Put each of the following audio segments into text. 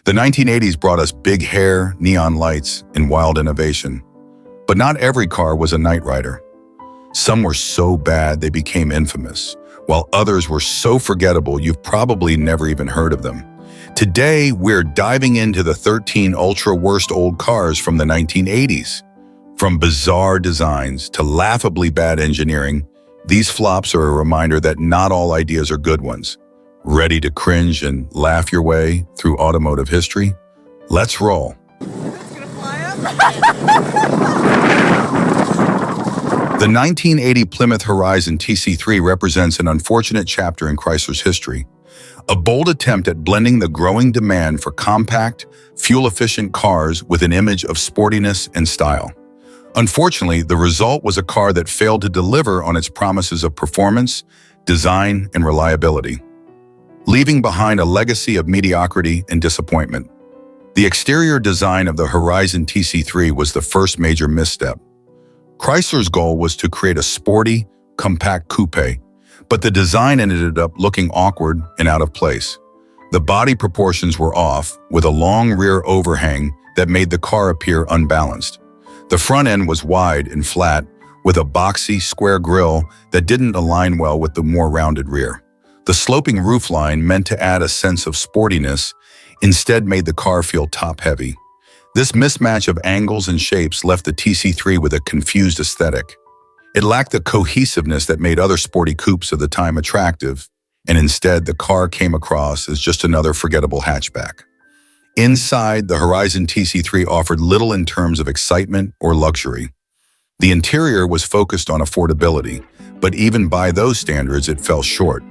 The 1980s brought us big hair, neon lights, and wild innovation. But not every car was a night rider. Some were so bad they became infamous, while others were so forgettable you've probably never even heard of them. Today, we're diving into the 13 ultra-worst old cars from the 1980s. From bizarre designs to laughably bad engineering, these flops are a reminder that not all ideas are good ones. Ready to cringe and laugh your way through automotive history? Let's roll. It's gonna fly up. The 1980 Plymouth Horizon TC3 represents an unfortunate chapter in Chrysler's history. A bold attempt at blending the growing demand for compact, fuel-efficient cars with an image of sportiness and style. Unfortunately, the result was a car that failed to deliver on its promises of performance, design, and reliability, leaving behind a legacy of mediocrity and disappointment. The exterior design of the Horizon TC3 was the first major misstep. Chrysler's goal was to create a sporty, compact coupe, but the design ended up looking awkward and out of place. The body proportions were off, with a long rear overhang that made the car appear unbalanced. The front end was wide and flat, with a boxy, square grille that didn't align well with the more rounded rear. The sloping roofline, meant to add a sense of sportiness, instead made the car feel top-heavy. This mismatch of angles and shapes left the TC3 with a confused aesthetic. It lacked the cohesiveness that made other sporty coupes of the time attractive, and instead the car came across as just another forgettable hatchback. Inside, the Horizon TC3 offered little in terms of excitement or luxury. The interior was focused on affordability, but even by those standards, it fell short.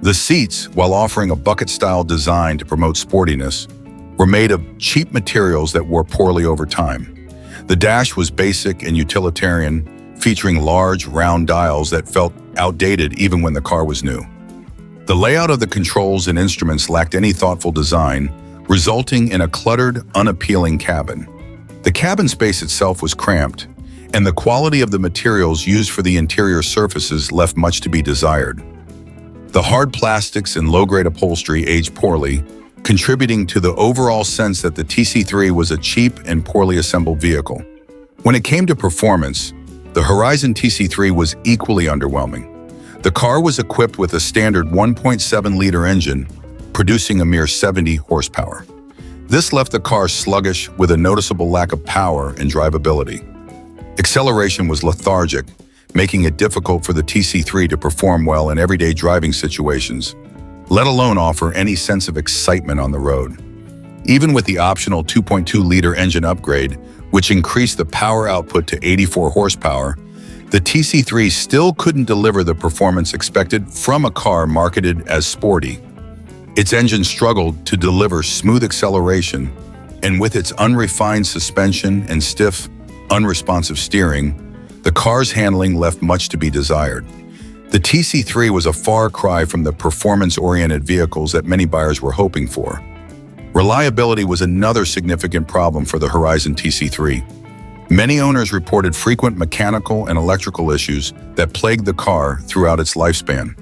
The seats, while offering a bucket-style design to promote sportiness, were made of cheap materials that wore poorly over time. The dash was basic and utilitarian, featuring large, round dials that felt outdated even when the car was new. The layout of the controls and instruments lacked any thoughtful design, resulting in a cluttered, unappealing cabin. The cabin space itself was cramped, and the quality of the materials used for the interior surfaces left much to be desired. The hard plastics and low-grade upholstery aged poorly, contributing to the overall sense that the TC3 was a cheap and poorly assembled vehicle. When it came to performance, the Horizon TC3 was equally underwhelming. The car was equipped with a standard 1.7-liter engine, producing a mere 70 horsepower. This left the car sluggish with a noticeable lack of power and drivability. Acceleration was lethargic, making it difficult for the TC3 to perform well in everyday driving situations, let alone offer any sense of excitement on the road. Even with the optional 2.2-liter engine upgrade, which increased the power output to 84 horsepower, the TC3 still couldn't deliver the performance expected from a car marketed as sporty. Its engine struggled to deliver smooth acceleration, and with its unrefined suspension and stiff, unresponsive steering, the car's handling left much to be desired. The TC3 was a far cry from the performance-oriented vehicles that many buyers were hoping for. Reliability was another significant problem for the Horizon TC3. Many owners reported frequent mechanical and electrical issues that plagued the car throughout its lifespan.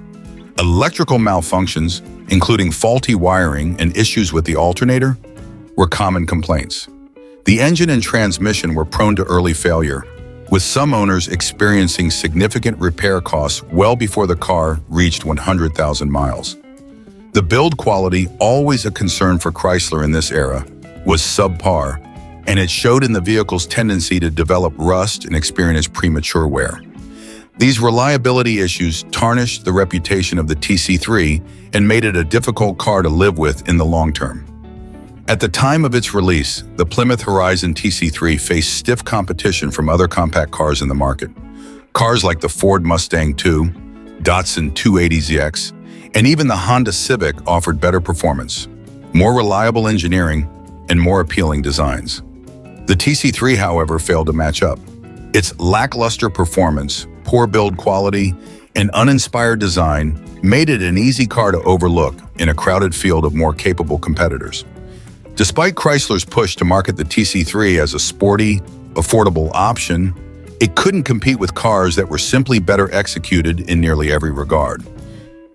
Electrical malfunctions, including faulty wiring and issues with the alternator, were common complaints. The engine and transmission were prone to early failure, with some owners experiencing significant repair costs well before the car reached 100,000 miles. The build quality, always a concern for Chrysler in this era, was subpar, and it showed in the vehicle's tendency to develop rust and experience premature wear. These reliability issues tarnished the reputation of the TC3 and made it a difficult car to live with in the long term. At the time of its release, the Plymouth Horizon TC3 faced stiff competition from other compact cars in the market. Cars like the Ford Mustang II, Datsun 280ZX, and even the Honda Civic offered better performance, more reliable engineering, and more appealing designs. The TC3, however, failed to match up. Its lackluster performance, poor build quality, and uninspired design made it an easy car to overlook in a crowded field of more capable competitors. Despite Chrysler's push to market the TC3 as a sporty, affordable option, it couldn't compete with cars that were simply better executed in nearly every regard.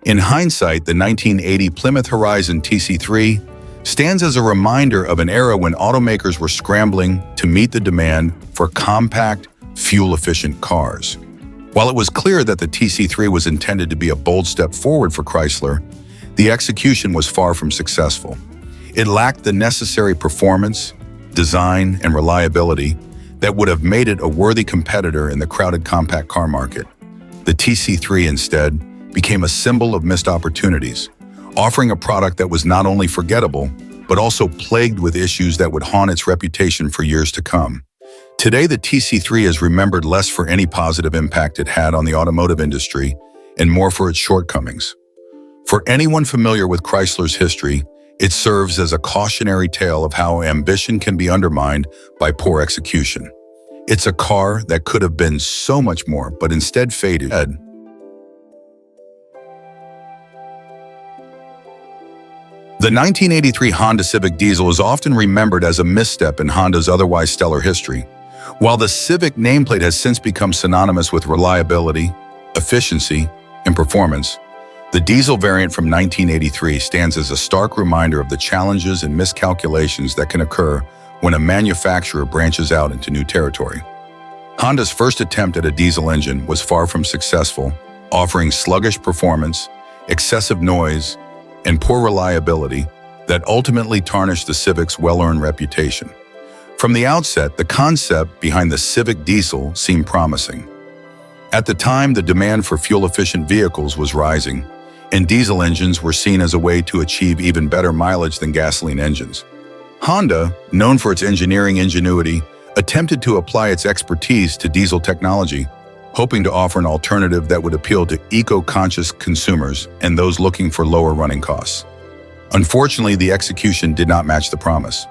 In hindsight, the 1980 Plymouth Horizon TC3 stands as a reminder of an era when automakers were scrambling to meet the demand for compact, fuel-efficient cars. While it was clear that the TC3 was intended to be a bold step forward for Chrysler, the execution was far from successful. It lacked the necessary performance, design, and reliability that would have made it a worthy competitor in the crowded compact car market. The TC3 instead became a symbol of missed opportunities, offering a product that was not only forgettable, but also plagued with issues that would haunt its reputation for years to come. Today, the TC3 is remembered less for any positive impact it had on the automotive industry and more for its shortcomings. For anyone familiar with Chrysler's history, it serves as a cautionary tale of how ambition can be undermined by poor execution. It's a car that could have been so much more, but instead faded. The 1983 Honda Civic Diesel is often remembered as a misstep in Honda's otherwise stellar history. While the Civic nameplate has since become synonymous with reliability, efficiency, and performance, the diesel variant from 1983 stands as a stark reminder of the challenges and miscalculations that can occur when a manufacturer branches out into new territory. Honda's first attempt at a diesel engine was far from successful, offering sluggish performance, excessive noise, and poor reliability that ultimately tarnished the Civic's well-earned reputation. From the outset, the concept behind the Civic diesel seemed promising. At the time, the demand for fuel-efficient vehicles was rising, and diesel engines were seen as a way to achieve even better mileage than gasoline engines. Honda, known for its engineering ingenuity, attempted to apply its expertise to diesel technology, hoping to offer an alternative that would appeal to eco-conscious consumers and those looking for lower running costs. Unfortunately, the execution did not match the promise.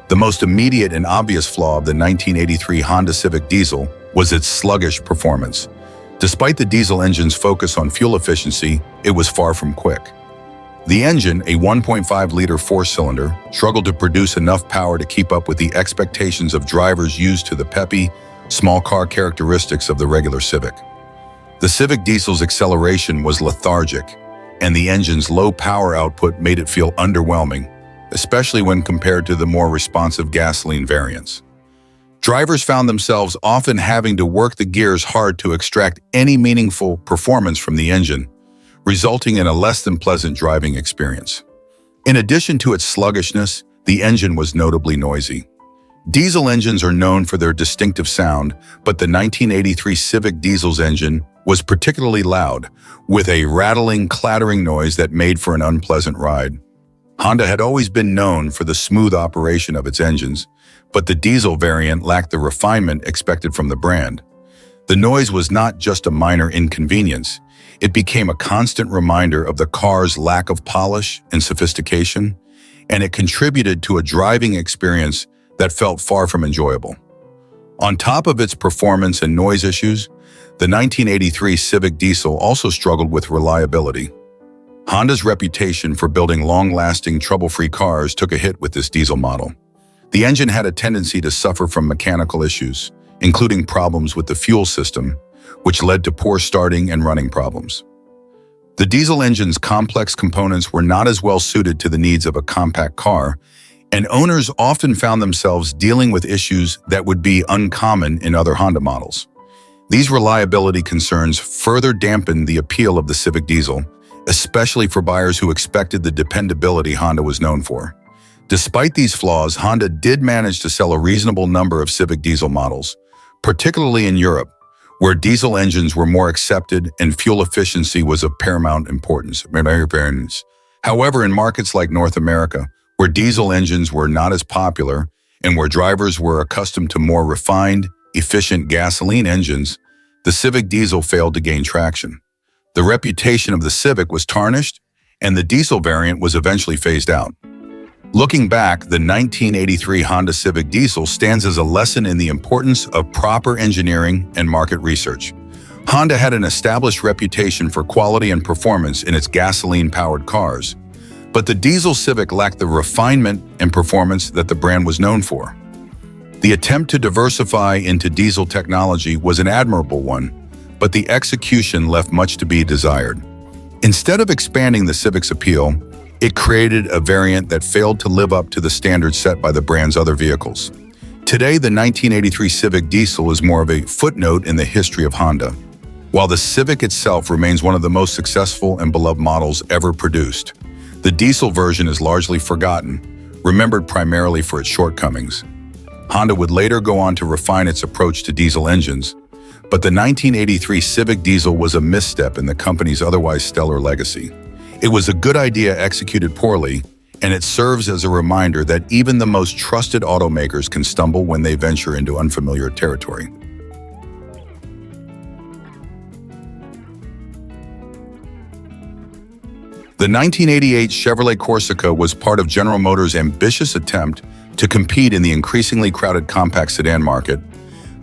The most immediate and obvious flaw of the 1983 Honda Civic diesel was its sluggish performance. Despite the diesel engine's focus on fuel efficiency, it was far from quick. The engine, a 1.5-liter four-cylinder, struggled to produce enough power to keep up with the expectations of drivers used to the peppy, small car characteristics of the regular Civic. The Civic diesel's acceleration was lethargic, and the engine's low power output made it feel underwhelming, especially when compared to the more responsive gasoline variants. Drivers found themselves often having to work the gears hard to extract any meaningful performance from the engine, resulting in a less than pleasant driving experience. In addition to its sluggishness, the engine was notably noisy. Diesel engines are known for their distinctive sound, but the 1983 Civic diesel's engine was particularly loud, with a rattling, clattering noise that made for an unpleasant ride. Honda had always been known for the smooth operation of its engines, but the diesel variant lacked the refinement expected from the brand. The noise was not just a minor inconvenience, it became a constant reminder of the car's lack of polish and sophistication, and it contributed to a driving experience that felt far from enjoyable. On top of its performance and noise issues, the 1983 Civic diesel also struggled with reliability. Honda's reputation for building long-lasting, trouble-free cars took a hit with this diesel model. The engine had a tendency to suffer from mechanical issues, including problems with the fuel system, which led to poor starting and running problems. The diesel engine's complex components were not as well suited to the needs of a compact car, and owners often found themselves dealing with issues that would be uncommon in other Honda models. These reliability concerns further dampened the appeal of the Civic diesel, especially for buyers who expected the dependability Honda was known for. Despite these flaws, Honda did manage to sell a reasonable number of Civic diesel models, particularly in Europe, where diesel engines were more accepted and fuel efficiency was of paramount importance. However, in markets like North America, where diesel engines were not as popular and where drivers were accustomed to more refined, efficient gasoline engines, the Civic diesel failed to gain traction. The reputation of the Civic was tarnished, and the diesel variant was eventually phased out. Looking back, the 1983 Honda Civic diesel stands as a lesson in the importance of proper engineering and market research. Honda had an established reputation for quality and performance in its gasoline-powered cars, but the diesel Civic lacked the refinement and performance that the brand was known for. The attempt to diversify into diesel technology was an admirable one, but the execution left much to be desired. Instead of expanding the Civic's appeal, It created a variant that failed to live up to the standards set by the brand's other vehicles. Today, the 1983 Civic Diesel is more of a footnote in the history of Honda, while the Civic itself remains one of the most successful and beloved models ever produced. The diesel version is largely forgotten, remembered primarily for its shortcomings. Honda would later go on to refine its approach to diesel engines, but the 1983 Civic Diesel was a misstep in the company's otherwise stellar legacy. It was a good idea executed poorly, and it serves as a reminder that even the most trusted automakers can stumble when they venture into unfamiliar territory. The 1988 Chevrolet Corsica was part of General Motors' ambitious attempt to compete in the increasingly crowded compact sedan market,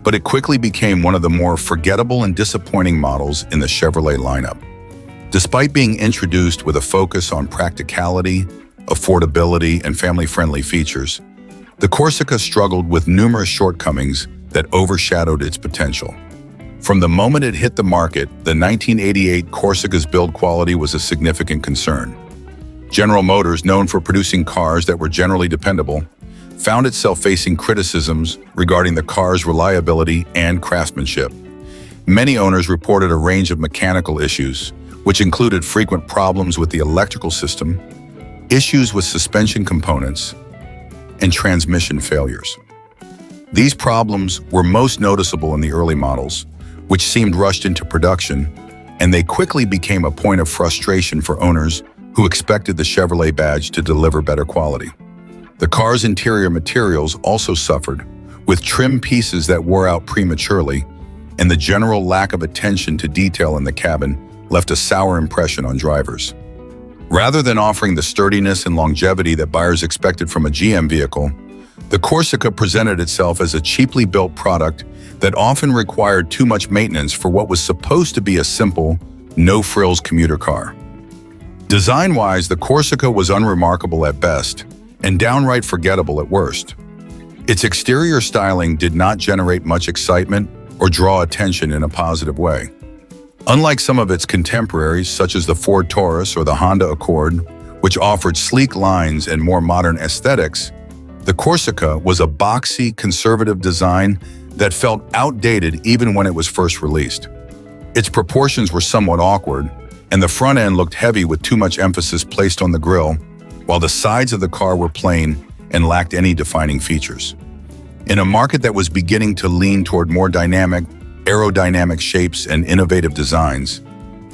but it quickly became one of the more forgettable and disappointing models in the Chevrolet lineup. Despite being introduced with a focus on practicality, affordability, and family-friendly features, the Corsica struggled with numerous shortcomings that overshadowed its potential. From the moment it hit the market, the 1988 Corsica's build quality was a significant concern. General Motors, known for producing cars that were generally dependable, found itself facing criticisms regarding the car's reliability and craftsmanship. Many owners reported a range of mechanical issues, which included frequent problems with the electrical system, issues with suspension components, and transmission failures. These problems were most noticeable in the early models, which seemed rushed into production, and they quickly became a point of frustration for owners who expected the Chevrolet badge to deliver better quality. The car's interior materials also suffered, with trim pieces that wore out prematurely, and the general lack of attention to detail in the cabin left a sour impression on drivers. Rather than offering the sturdiness and longevity that buyers expected from a GM vehicle, the Corsica presented itself as a cheaply built product that often required too much maintenance for what was supposed to be a simple, no-frills commuter car. Design-wise, the Corsica was unremarkable at best and downright forgettable at worst. Its exterior styling did not generate much excitement or draw attention in a positive way. Unlike some of its contemporaries, such as the Ford Taurus or the Honda Accord, which offered sleek lines and more modern aesthetics, the Corsica was a boxy, conservative design that felt outdated even when it was first released. Its proportions were somewhat awkward, and the front end looked heavy with too much emphasis placed on the grille, while the sides of the car were plain and lacked any defining features. In a market that was beginning to lean toward more dynamic, aerodynamic shapes and innovative designs,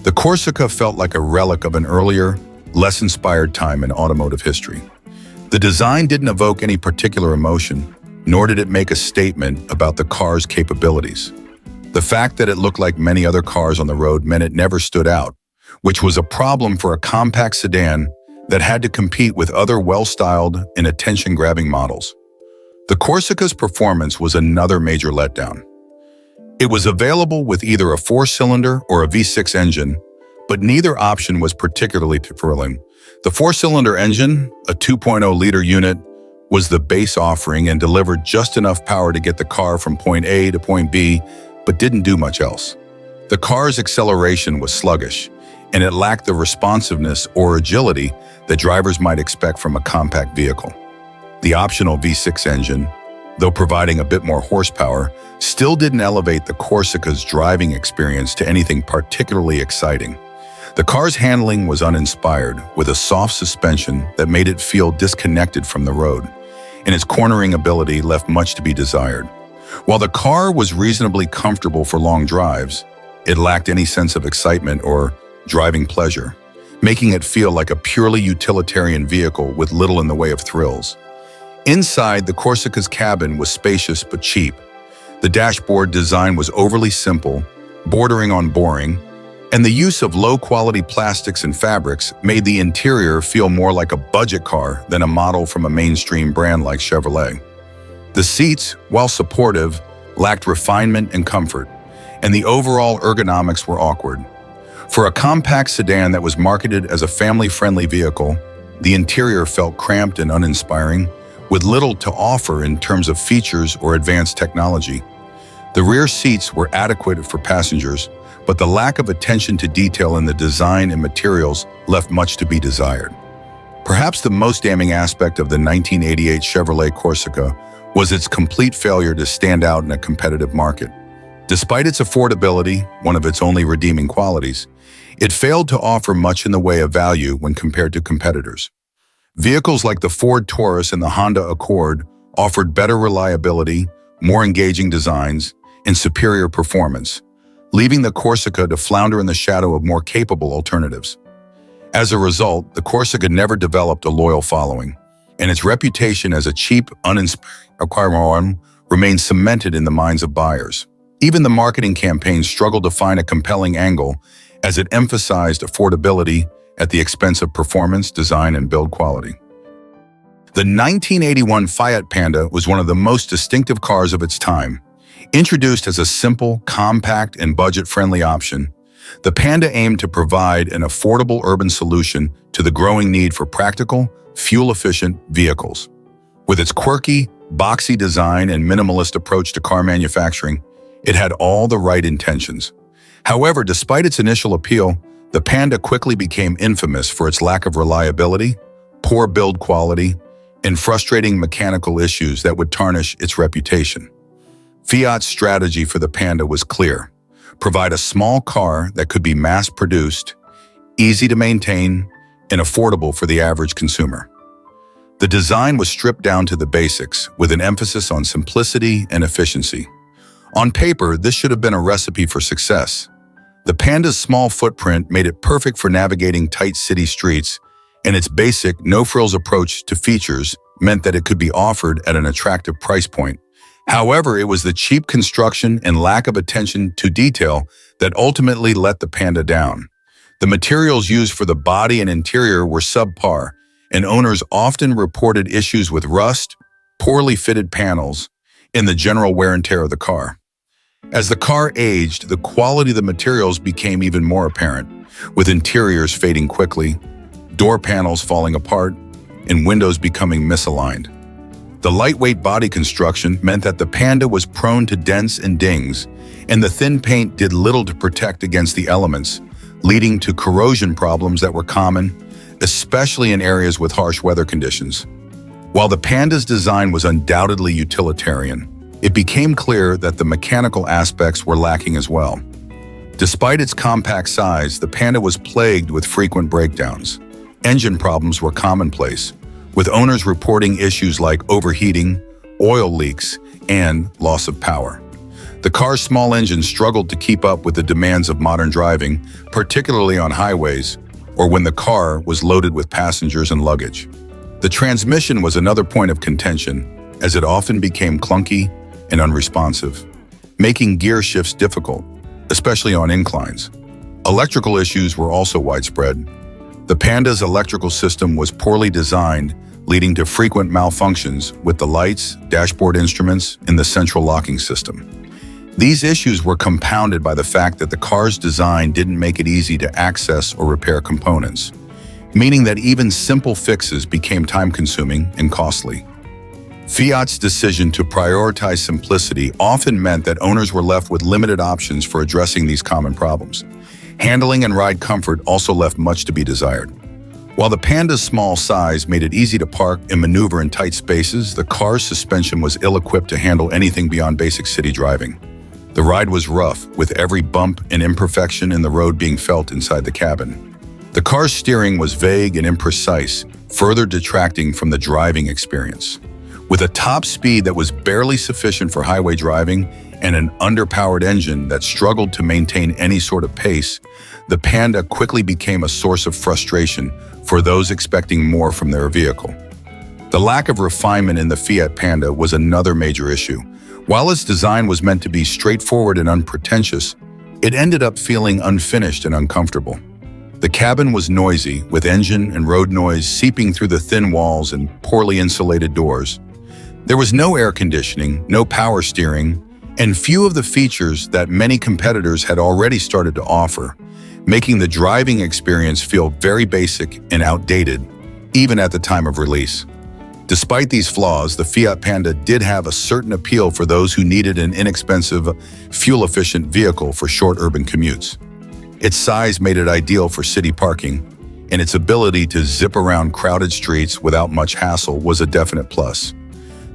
the Corsica felt like a relic of an earlier, less inspired time in automotive history. The design didn't evoke any particular emotion, nor did it make a statement about the car's capabilities. The fact that it looked like many other cars on the road meant it never stood out, which was a problem for a compact sedan that had to compete with other well-styled and attention-grabbing models. The Corsica's performance was another major letdown. It was available with either a 4-cylinder or a V6 engine, but neither option was particularly thrilling. The 4-cylinder engine, a 2.0-liter unit, was the base offering and delivered just enough power to get the car from point A to point B, but didn't do much else. The car's acceleration was sluggish, and it lacked the responsiveness or agility that drivers might expect from a compact vehicle. The optional V6 engine, though providing a bit more horsepower, still didn't elevate the Corsica's driving experience to anything particularly exciting. The car's handling was uninspired, with a soft suspension that made it feel disconnected from the road, and its cornering ability left much to be desired. While the car was reasonably comfortable for long drives, it lacked any sense of excitement or driving pleasure, making it feel like a purely utilitarian vehicle with little in the way of thrills. Inside, the Corsica's cabin was spacious but cheap. The dashboard design was overly simple, bordering on boring, and the use of low-quality plastics and fabrics made the interior feel more like a budget car than a model from a mainstream brand like Chevrolet. The seats, while supportive, lacked refinement and comfort, and the overall ergonomics were awkward. For a compact sedan that was marketed as a family-friendly vehicle, the interior felt cramped and uninspiring, with little to offer in terms of features or advanced technology. The rear seats were adequate for passengers, but the lack of attention to detail in the design and materials left much to be desired. Perhaps the most damning aspect of the 1988 Chevrolet Corsica was its complete failure to stand out in a competitive market. Despite its affordability, one of its only redeeming qualities, it failed to offer much in the way of value when compared to competitors. Vehicles like the Ford Taurus and the Honda Accord offered better reliability, more engaging designs, and superior performance, leaving the Corsica to flounder in the shadow of more capable alternatives. As a result, the Corsica never developed a loyal following, and its reputation as a cheap, uninspired car remained cemented in the minds of buyers. Even the marketing campaigns struggled to find a compelling angle as it emphasized affordability at the expense of performance, design, and build quality. The 1981 Fiat Panda was one of the most distinctive cars of its time. Introduced as a simple, compact, and budget-friendly option, the Panda aimed to provide an affordable urban solution to the growing need for practical, fuel-efficient vehicles. With its quirky, boxy design and minimalist approach to car manufacturing, it had all the right intentions. However, despite its initial appeal, the Panda quickly became infamous for its lack of reliability, poor build quality, and frustrating mechanical issues that would tarnish its reputation. Fiat's strategy for the Panda was clear: provide a small car that could be mass-produced, easy to maintain, and affordable for the average consumer. The design was stripped down to the basics, with an emphasis on simplicity and efficiency. On paper, this should have been a recipe for success. The Panda's small footprint made it perfect for navigating tight city streets, and its basic, no-frills approach to features meant that it could be offered at an attractive price point. However, it was the cheap construction and lack of attention to detail that ultimately let the Panda down. The materials used for the body and interior were subpar, and owners often reported issues with rust, poorly fitted panels, and the general wear and tear of the car. As the car aged, the quality of the materials became even more apparent, with interiors fading quickly, door panels falling apart, and windows becoming misaligned. The lightweight body construction meant that the Panda was prone to dents and dings, and the thin paint did little to protect against the elements, leading to corrosion problems that were common, especially in areas with harsh weather conditions. While the Panda's design was undoubtedly utilitarian, it became clear that the mechanical aspects were lacking as well. Despite its compact size, the Panda was plagued with frequent breakdowns. Engine problems were commonplace, with owners reporting issues like overheating, oil leaks, and loss of power. The car's small engine struggled to keep up with the demands of modern driving, particularly on highways or when the car was loaded with passengers and luggage. The transmission was another point of contention, as it often became clunky and unresponsive, making gear shifts difficult, especially on inclines. Electrical issues were also widespread. The Panda's electrical system was poorly designed, leading to frequent malfunctions with the lights, dashboard instruments, and the central locking system. These issues were compounded by the fact that the car's design didn't make it easy to access or repair components, meaning that even simple fixes became time-consuming and costly. Fiat's decision to prioritize simplicity often meant that owners were left with limited options for addressing these common problems. Handling and ride comfort also left much to be desired. While the Panda's small size made it easy to park and maneuver in tight spaces, the car's suspension was ill-equipped to handle anything beyond basic city driving. The ride was rough, with every bump and imperfection in the road being felt inside the cabin. The car's steering was vague and imprecise, further detracting from the driving experience. With a top speed that was barely sufficient for highway driving and an underpowered engine that struggled to maintain any sort of pace, the Panda quickly became a source of frustration for those expecting more from their vehicle. The lack of refinement in the Fiat Panda was another major issue. While its design was meant to be straightforward and unpretentious, it ended up feeling unfinished and uncomfortable. The cabin was noisy, with engine and road noise seeping through the thin walls and poorly insulated doors. There was no air conditioning, no power steering, and few of the features that many competitors had already started to offer, making the driving experience feel very basic and outdated, even at the time of release. Despite these flaws, the Fiat Panda did have a certain appeal for those who needed an inexpensive, fuel-efficient vehicle for short urban commutes. Its size made it ideal for city parking, and its ability to zip around crowded streets without much hassle was a definite plus.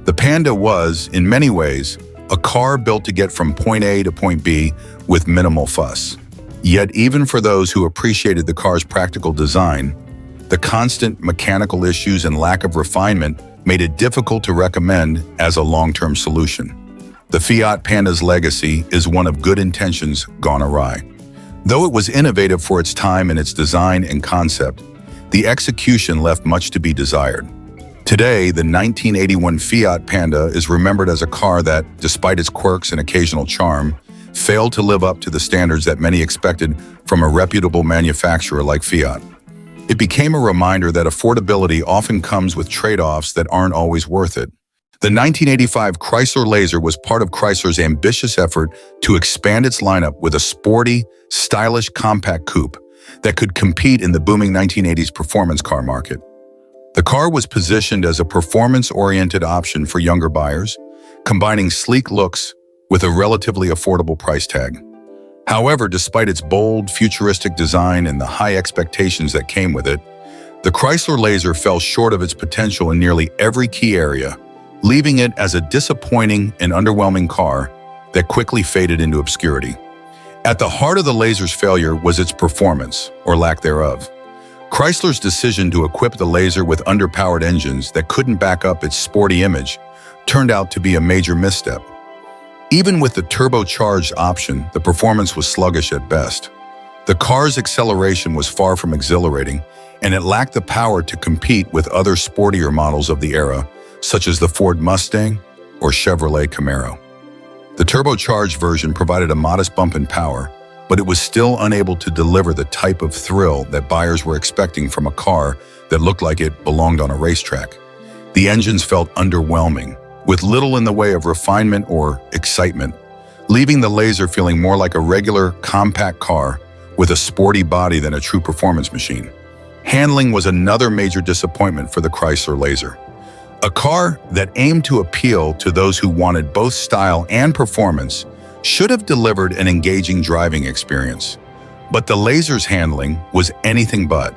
The Panda was, in many ways, a car built to get from point A to point B with minimal fuss. Yet even for those who appreciated the car's practical design, the constant mechanical issues and lack of refinement made it difficult to recommend as a long-term solution. The Fiat Panda's legacy is one of good intentions gone awry. Though it was innovative for its time in its design and concept, the execution left much to be desired. Today, the 1981 Fiat Panda is remembered as a car that, despite its quirks and occasional charm, failed to live up to the standards that many expected from a reputable manufacturer like Fiat. It became a reminder that affordability often comes with trade-offs that aren't always worth it. The 1985 Chrysler Laser was part of Chrysler's ambitious effort to expand its lineup with a sporty, stylish compact coupe that could compete in the booming 1980s performance car market. The car was positioned as a performance-oriented option for younger buyers, combining sleek looks with a relatively affordable price tag. However, despite its bold, futuristic design and the high expectations that came with it, the Chrysler Laser fell short of its potential in nearly every key area, leaving it as a disappointing and underwhelming car that quickly faded into obscurity. At the heart of the Laser's failure was its performance, or lack thereof. Chrysler's decision to equip the Laser with underpowered engines that couldn't back up its sporty image turned out to be a major misstep. Even with the turbocharged option, the performance was sluggish at best. The car's acceleration was far from exhilarating, and it lacked the power to compete with other sportier models of the era, such as the Ford Mustang or Chevrolet Camaro. The turbocharged version provided a modest bump in power, but it was still unable to deliver the type of thrill that buyers were expecting from a car that looked like it belonged on a racetrack. The engines felt underwhelming, with little in the way of refinement or excitement, leaving the Laser feeling more like a regular, compact car with a sporty body than a true performance machine. Handling was another major disappointment for the Chrysler Laser. A car that aimed to appeal to those who wanted both style and performance should have delivered an engaging driving experience. But the Laser's handling was anything but.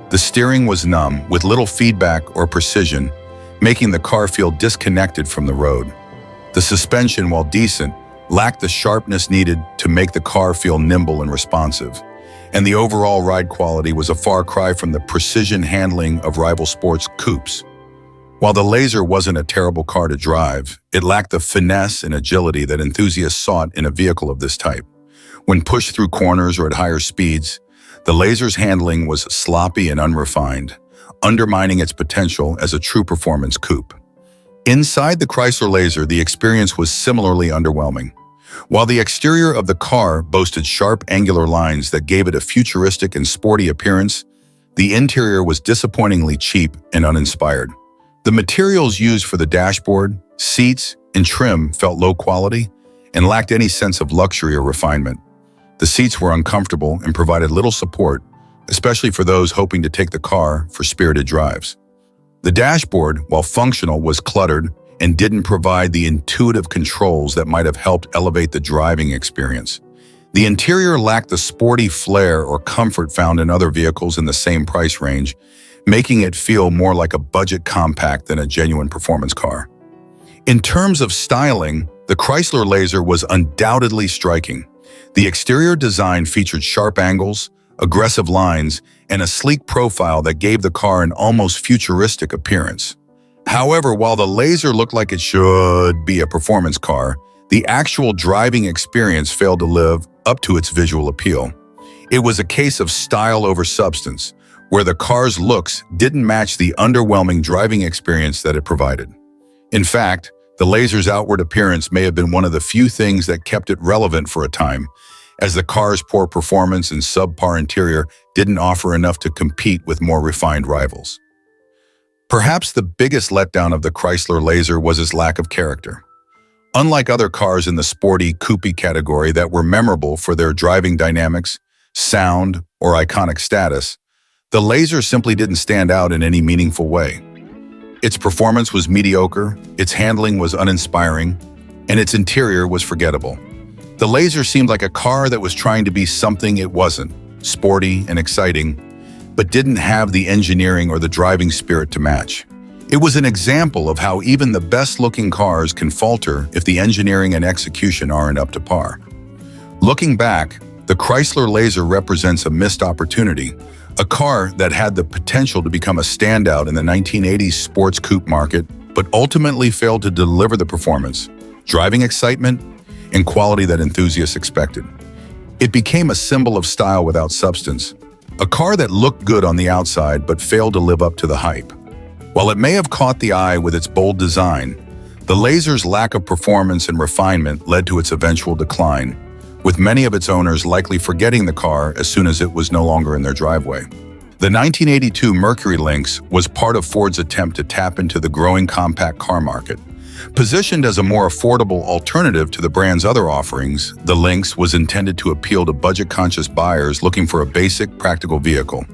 The steering was numb, with little feedback or precision, making the car feel disconnected from the road. The suspension, while decent, lacked the sharpness needed to make the car feel nimble and responsive. And the overall ride quality was a far cry from the precision handling of rival sports coupes. While the Laser wasn't a terrible car to drive, it lacked the finesse and agility that enthusiasts sought in a vehicle of this type. When pushed through corners or at higher speeds, the Laser's handling was sloppy and unrefined, undermining its potential as a true performance coupe. Inside the Chrysler Laser, the experience was similarly underwhelming. While the exterior of the car boasted sharp, angular lines that gave it a futuristic and sporty appearance, the interior was disappointingly cheap and uninspired. The materials used for the dashboard, seats, and trim felt low quality and lacked any sense of luxury or refinement. The seats were uncomfortable and provided little support, especially for those hoping to take the car for spirited drives. The dashboard, while functional, was cluttered and didn't provide the intuitive controls that might have helped elevate the driving experience. The interior lacked the sporty flair or comfort found in other vehicles in the same price range, making it feel more like a budget compact than a genuine performance car. In terms of styling, the Chrysler Laser was undoubtedly striking. The exterior design featured sharp angles, aggressive lines, and a sleek profile that gave the car an almost futuristic appearance. However, while the Laser looked like it should be a performance car, the actual driving experience failed to live up to its visual appeal. It was a case of style over substance, where the car's looks didn't match the underwhelming driving experience that it provided. In fact, the Laser's outward appearance may have been one of the few things that kept it relevant for a time, as the car's poor performance and subpar interior didn't offer enough to compete with more refined rivals. Perhaps the biggest letdown of the Chrysler Laser was its lack of character. Unlike other cars in the sporty, coupe category that were memorable for their driving dynamics, sound, or iconic status, the Laser simply didn't stand out in any meaningful way. Its performance was mediocre, its handling was uninspiring, and its interior was forgettable. The Laser seemed like a car that was trying to be something it wasn't, sporty and exciting, but didn't have the engineering or the driving spirit to match. It was an example of how even the best-looking cars can falter if the engineering and execution aren't up to par. Looking back, the Chrysler Laser represents a missed opportunity, a car that had the potential to become a standout in the 1980s sports coupe market, but ultimately failed to deliver the performance, driving excitement, and quality that enthusiasts expected. It became a symbol of style without substance, a car that looked good on the outside but failed to live up to the hype. While it may have caught the eye with its bold design, the Laser's lack of performance and refinement led to its eventual decline, with many of its owners likely forgetting the car as soon as it was no longer in their driveway. The 1982 Mercury Lynx was part of Ford's attempt to tap into the growing compact car market. Positioned as a more affordable alternative to the brand's other offerings, the Lynx was intended to appeal to budget-conscious buyers looking for a basic, practical vehicle.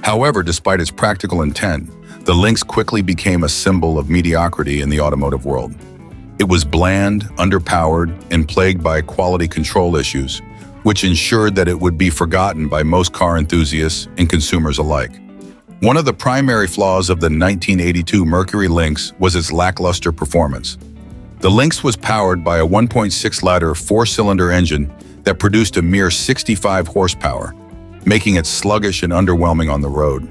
However, despite its practical intent, the Lynx quickly became a symbol of mediocrity in the automotive world. It was bland, underpowered, and plagued by quality control issues, which ensured that it would be forgotten by most car enthusiasts and consumers alike. One of the primary flaws of the 1982 Mercury Lynx was its lackluster performance. The Lynx was powered by a 1.6-liter four-cylinder engine that produced a mere 65 horsepower, making it sluggish and underwhelming on the road.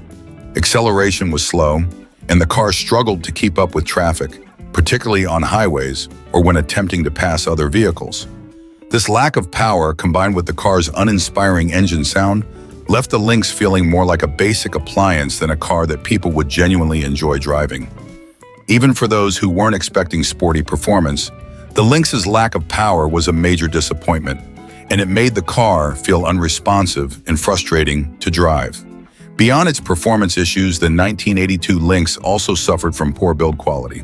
Acceleration was slow, and the car struggled to keep up with traffic, particularly on highways or when attempting to pass other vehicles. This lack of power, combined with the car's uninspiring engine sound, left the Lynx feeling more like a basic appliance than a car that people would genuinely enjoy driving. Even for those who weren't expecting sporty performance, the Lynx's lack of power was a major disappointment, and it made the car feel unresponsive and frustrating to drive. Beyond its performance issues, the 1982 Lynx also suffered from poor build quality.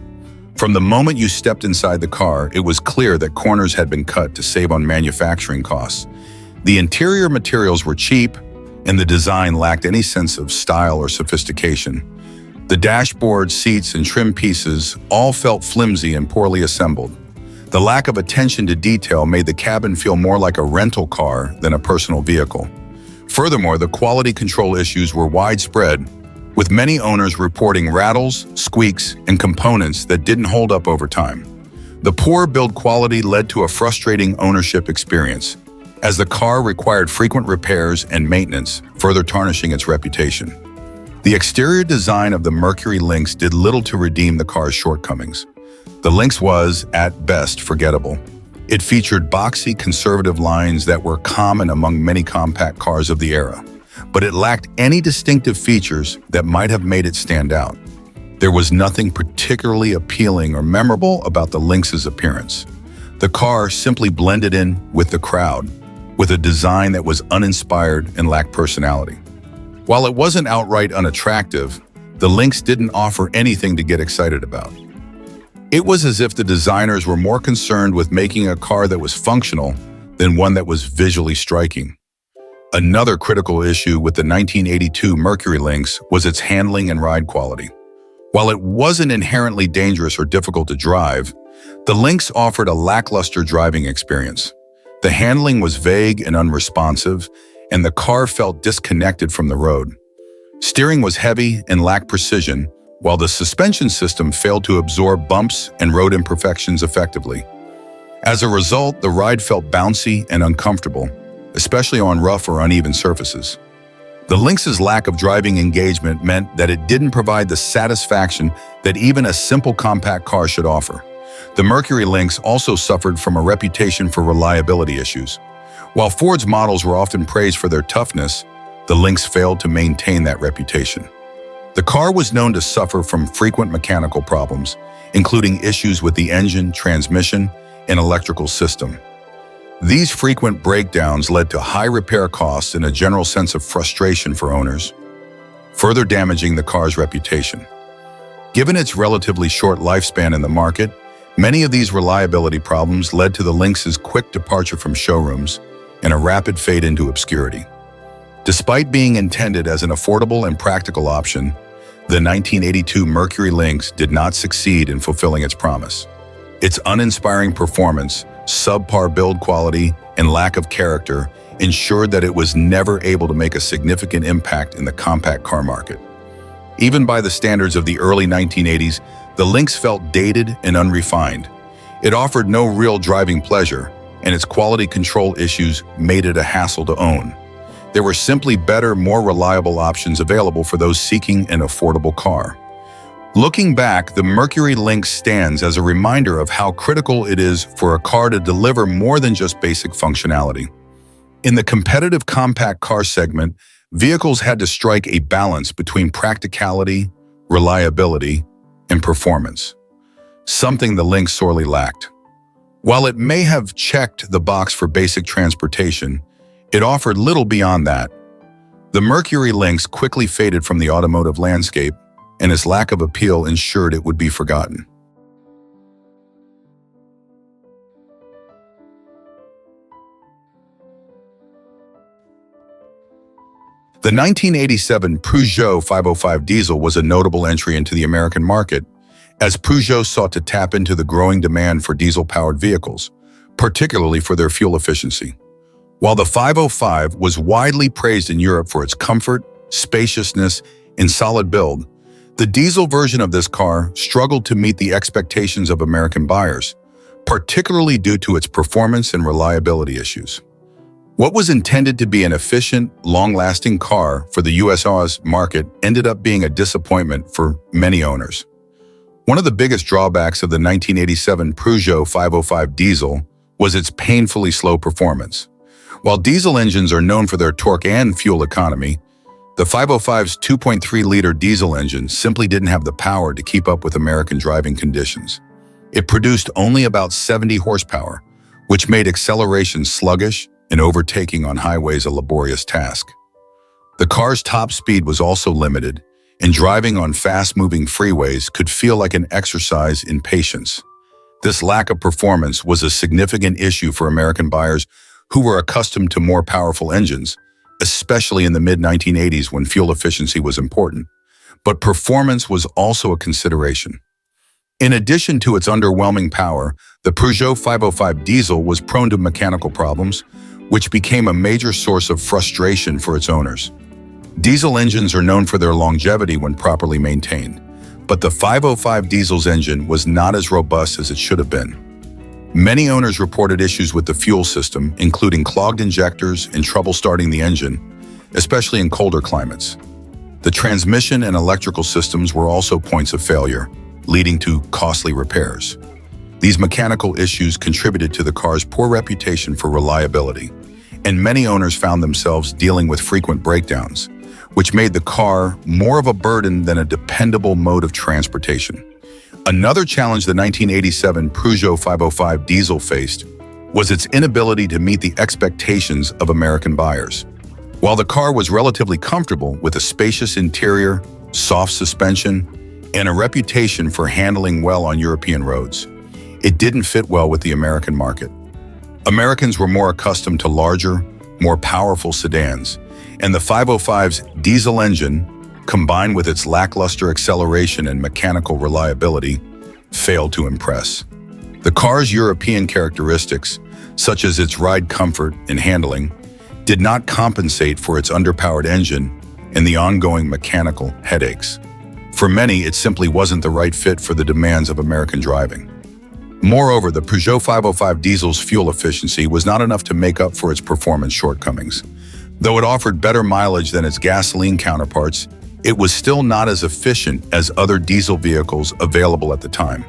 From the moment you stepped inside the car, it was clear that corners had been cut to save on manufacturing costs. The interior materials were cheap, and the design lacked any sense of style or sophistication. The dashboard, seats, and trim pieces all felt flimsy and poorly assembled. The lack of attention to detail made the cabin feel more like a rental car than a personal vehicle. Furthermore, the quality control issues were widespread, with many owners reporting rattles, squeaks, and components that didn't hold up over time. The poor build quality led to a frustrating ownership experience, as the car required frequent repairs and maintenance, further tarnishing its reputation. The exterior design of the Mercury Lynx did little to redeem the car's shortcomings. The Lynx was, at best, forgettable. It featured boxy, conservative lines that were common among many compact cars of the era, but it lacked any distinctive features that might have made it stand out. There was nothing particularly appealing or memorable about the Lynx's appearance. The car simply blended in with the crowd, with a design that was uninspired and lacked personality. While it wasn't outright unattractive, the Lynx didn't offer anything to get excited about. It was as if the designers were more concerned with making a car that was functional than one that was visually striking. Another critical issue with the 1982 Mercury Lynx was its handling and ride quality. While it wasn't inherently dangerous or difficult to drive, the Lynx offered a lackluster driving experience. The handling was vague and unresponsive, and the car felt disconnected from the road. Steering was heavy and lacked precision, while the suspension system failed to absorb bumps and road imperfections effectively. As a result, the ride felt bouncy and uncomfortable, especially on rough or uneven surfaces. The Lynx's lack of driving engagement meant that it didn't provide the satisfaction that even a simple compact car should offer. The Mercury Lynx also suffered from a reputation for reliability issues. While Ford's models were often praised for their toughness, the Lynx failed to maintain that reputation. The car was known to suffer from frequent mechanical problems, including issues with the engine, transmission, and electrical system. These frequent breakdowns led to high repair costs and a general sense of frustration for owners, further damaging the car's reputation. Given its relatively short lifespan in the market, many of these reliability problems led to the Lynx's quick departure from showrooms and a rapid fade into obscurity. Despite being intended as an affordable and practical option, the 1982 Mercury Lynx did not succeed in fulfilling its promise. Its uninspiring performance, subpar build quality, and lack of character ensured that it was never able to make a significant impact in the compact car market. Even by the standards of the early 1980s, the Lynx felt dated and unrefined. It offered no real driving pleasure, and its quality control issues made it a hassle to own. There were simply better, more reliable options available for those seeking an affordable car. Looking back, the Mercury Lynx stands as a reminder of how critical it is for a car to deliver more than just basic functionality. In the competitive compact car segment, vehicles had to strike a balance between practicality, reliability, and performance, something the Lynx sorely lacked. While it may have checked the box for basic transportation, it offered little beyond that. The Mercury Lynx quickly faded from the automotive landscape, and its lack of appeal ensured it would be forgotten. The 1987 Peugeot 505 diesel was a notable entry into the American market, as Peugeot sought to tap into the growing demand for diesel-powered vehicles, particularly for their fuel efficiency. While the 505 was widely praised in Europe for its comfort, spaciousness, and solid build, the diesel version of this car struggled to meet the expectations of American buyers, particularly due to its performance and reliability issues. What was intended to be an efficient, long-lasting car for the US market ended up being a disappointment for many owners. One of the biggest drawbacks of the 1987 Peugeot 505 diesel was its painfully slow performance. While diesel engines are known for their torque and fuel economy, the 505's 2.3-liter diesel engine simply didn't have the power to keep up with American driving conditions. It produced only about 70 horsepower, which made acceleration sluggish and overtaking on highways a laborious task. The car's top speed was also limited, and driving on fast-moving freeways could feel like an exercise in patience. This lack of performance was a significant issue for American buyers who were accustomed to more powerful engines, especially in the mid-1980s when fuel efficiency was important. But performance was also a consideration. In addition to its underwhelming power, the Peugeot 505 diesel was prone to mechanical problems, which became a major source of frustration for its owners. Diesel engines are known for their longevity when properly maintained, but the 505 diesel's engine was not as robust as it should have been. Many owners reported issues with the fuel system, including clogged injectors and trouble starting the engine, especially in colder climates. The transmission and electrical systems were also points of failure, leading to costly repairs. These mechanical issues contributed to the car's poor reputation for reliability, and many owners found themselves dealing with frequent breakdowns, which made the car more of a burden than a dependable mode of transportation. Another challenge the 1987 Peugeot 505 diesel faced was its inability to meet the expectations of American buyers. While the car was relatively comfortable with a spacious interior, soft suspension, and a reputation for handling well on European roads, it didn't fit well with the American market. Americans were more accustomed to larger, more powerful sedans, and the 505's diesel engine, combined with its lackluster acceleration and mechanical reliability, failed to impress. The car's European characteristics, such as its ride comfort and handling, did not compensate for its underpowered engine and the ongoing mechanical headaches. For many, it simply wasn't the right fit for the demands of American driving. Moreover, the Peugeot 505 diesel's fuel efficiency was not enough to make up for its performance shortcomings. Though it offered better mileage than its gasoline counterparts, it was still not as efficient as other diesel vehicles available at the time.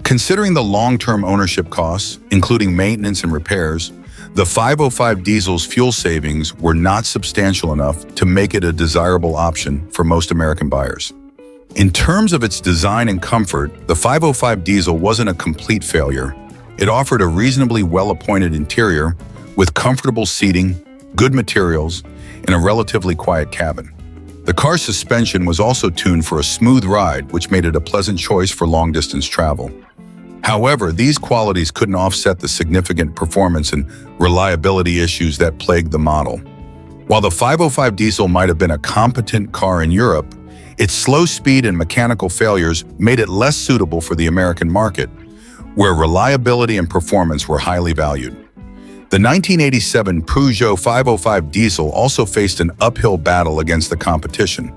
Considering the long-term ownership costs, including maintenance and repairs, the 505 diesel's fuel savings were not substantial enough to make it a desirable option for most American buyers. In terms of its design and comfort, the 505 diesel wasn't a complete failure. It offered a reasonably well-appointed interior with comfortable seating, good materials, and a relatively quiet cabin. The car's suspension was also tuned for a smooth ride, which made it a pleasant choice for long-distance travel. However, these qualities couldn't offset the significant performance and reliability issues that plagued the model. While the 505 diesel might have been a competent car in Europe, its slow speed and mechanical failures made it less suitable for the American market, where reliability and performance were highly valued. The 1987 Peugeot 505 diesel also faced an uphill battle against the competition.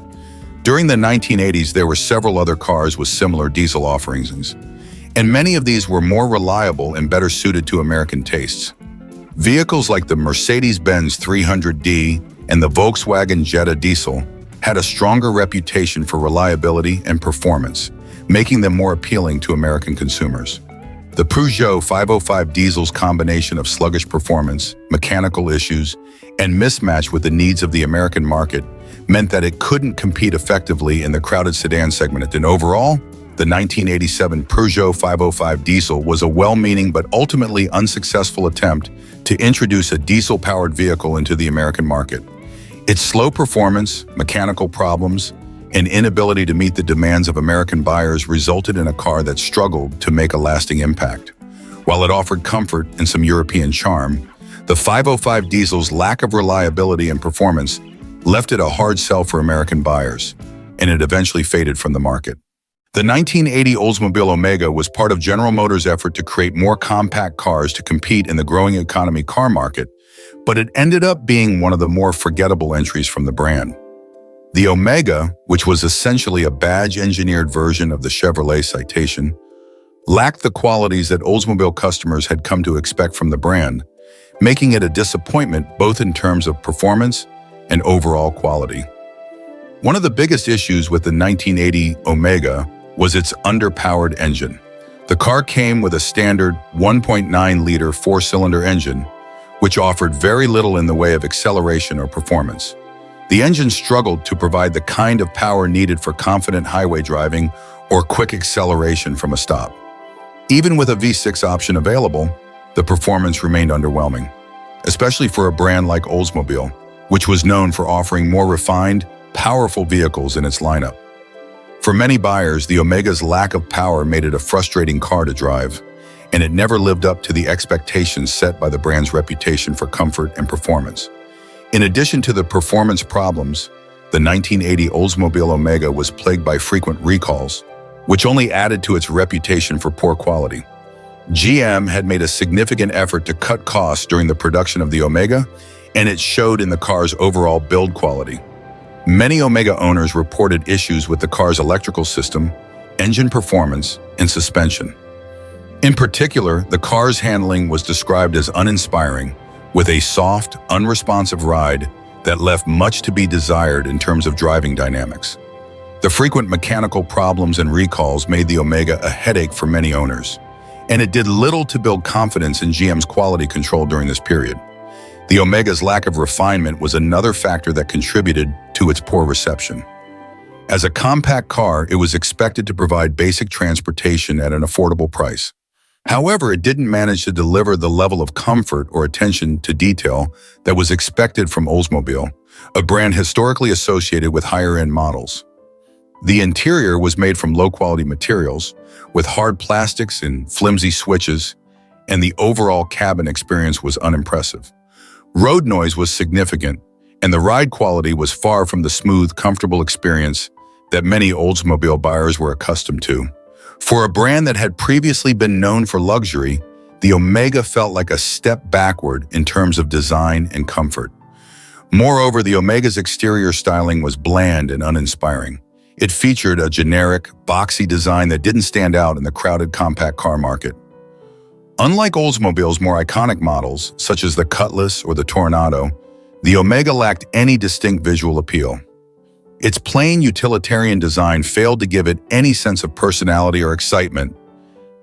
During the 1980s, there were several other cars with similar diesel offerings, and many of these were more reliable and better suited to American tastes. Vehicles like the Mercedes-Benz 300D and the Volkswagen Jetta diesel had a stronger reputation for reliability and performance, making them more appealing to American consumers. The Peugeot 505 diesel's combination of sluggish performance, mechanical issues, and mismatch with the needs of the American market meant that it couldn't compete effectively in the crowded sedan segment. And overall, the 1987 Peugeot 505 diesel was a well-meaning but ultimately unsuccessful attempt to introduce a diesel-powered vehicle into the American market. Its slow performance, mechanical problems, and inability to meet the demands of American buyers resulted in a car that struggled to make a lasting impact. While it offered comfort and some European charm, the 505 diesel's lack of reliability and performance left it a hard sell for American buyers, and it eventually faded from the market. The 1980 Oldsmobile Omega was part of General Motors' effort to create more compact cars to compete in the growing economy car market, but it ended up being one of the more forgettable entries from the brand. The Omega, which was essentially a badge-engineered version of the Chevrolet Citation, lacked the qualities that Oldsmobile customers had come to expect from the brand, making it a disappointment both in terms of performance and overall quality. One of the biggest issues with the 1980 Omega was its underpowered engine. The car came with a standard 1.9-liter four-cylinder engine, which offered very little in the way of acceleration or performance. The engine struggled to provide the kind of power needed for confident highway driving or quick acceleration from a stop. Even with a V6 option available, the performance remained underwhelming, especially for a brand like Oldsmobile, which was known for offering more refined, powerful vehicles in its lineup. For many buyers, the Omega's lack of power made it a frustrating car to drive, and it never lived up to the expectations set by the brand's reputation for comfort and performance. In addition to the performance problems, the 1980 Oldsmobile Omega was plagued by frequent recalls, which only added to its reputation for poor quality. GM had made a significant effort to cut costs during the production of the Omega, and it showed in the car's overall build quality. Many Omega owners reported issues with the car's electrical system, engine performance, and suspension. In particular, the car's handling was described as uninspiring, with a soft, unresponsive ride that left much to be desired in terms of driving dynamics. The frequent mechanical problems and recalls made the Omega a headache for many owners, and it did little to build confidence in GM's quality control during this period. The Omega's lack of refinement was another factor that contributed to its poor reception. As a compact car, it was expected to provide basic transportation at an affordable price. However, it didn't manage to deliver the level of comfort or attention to detail that was expected from Oldsmobile, a brand historically associated with higher-end models. The interior was made from low-quality materials, with hard plastics and flimsy switches, and the overall cabin experience was unimpressive. Road noise was significant, and the ride quality was far from the smooth, comfortable experience that many Oldsmobile buyers were accustomed to. For a brand that had previously been known for luxury, the Omega felt like a step backward in terms of design and comfort. Moreover, the Omega's exterior styling was bland and uninspiring. It featured a generic, boxy design that didn't stand out in the crowded compact car market. Unlike Oldsmobile's more iconic models, such as the Cutlass or the Tornado, the Omega lacked any distinct visual appeal. Its plain utilitarian design failed to give it any sense of personality or excitement,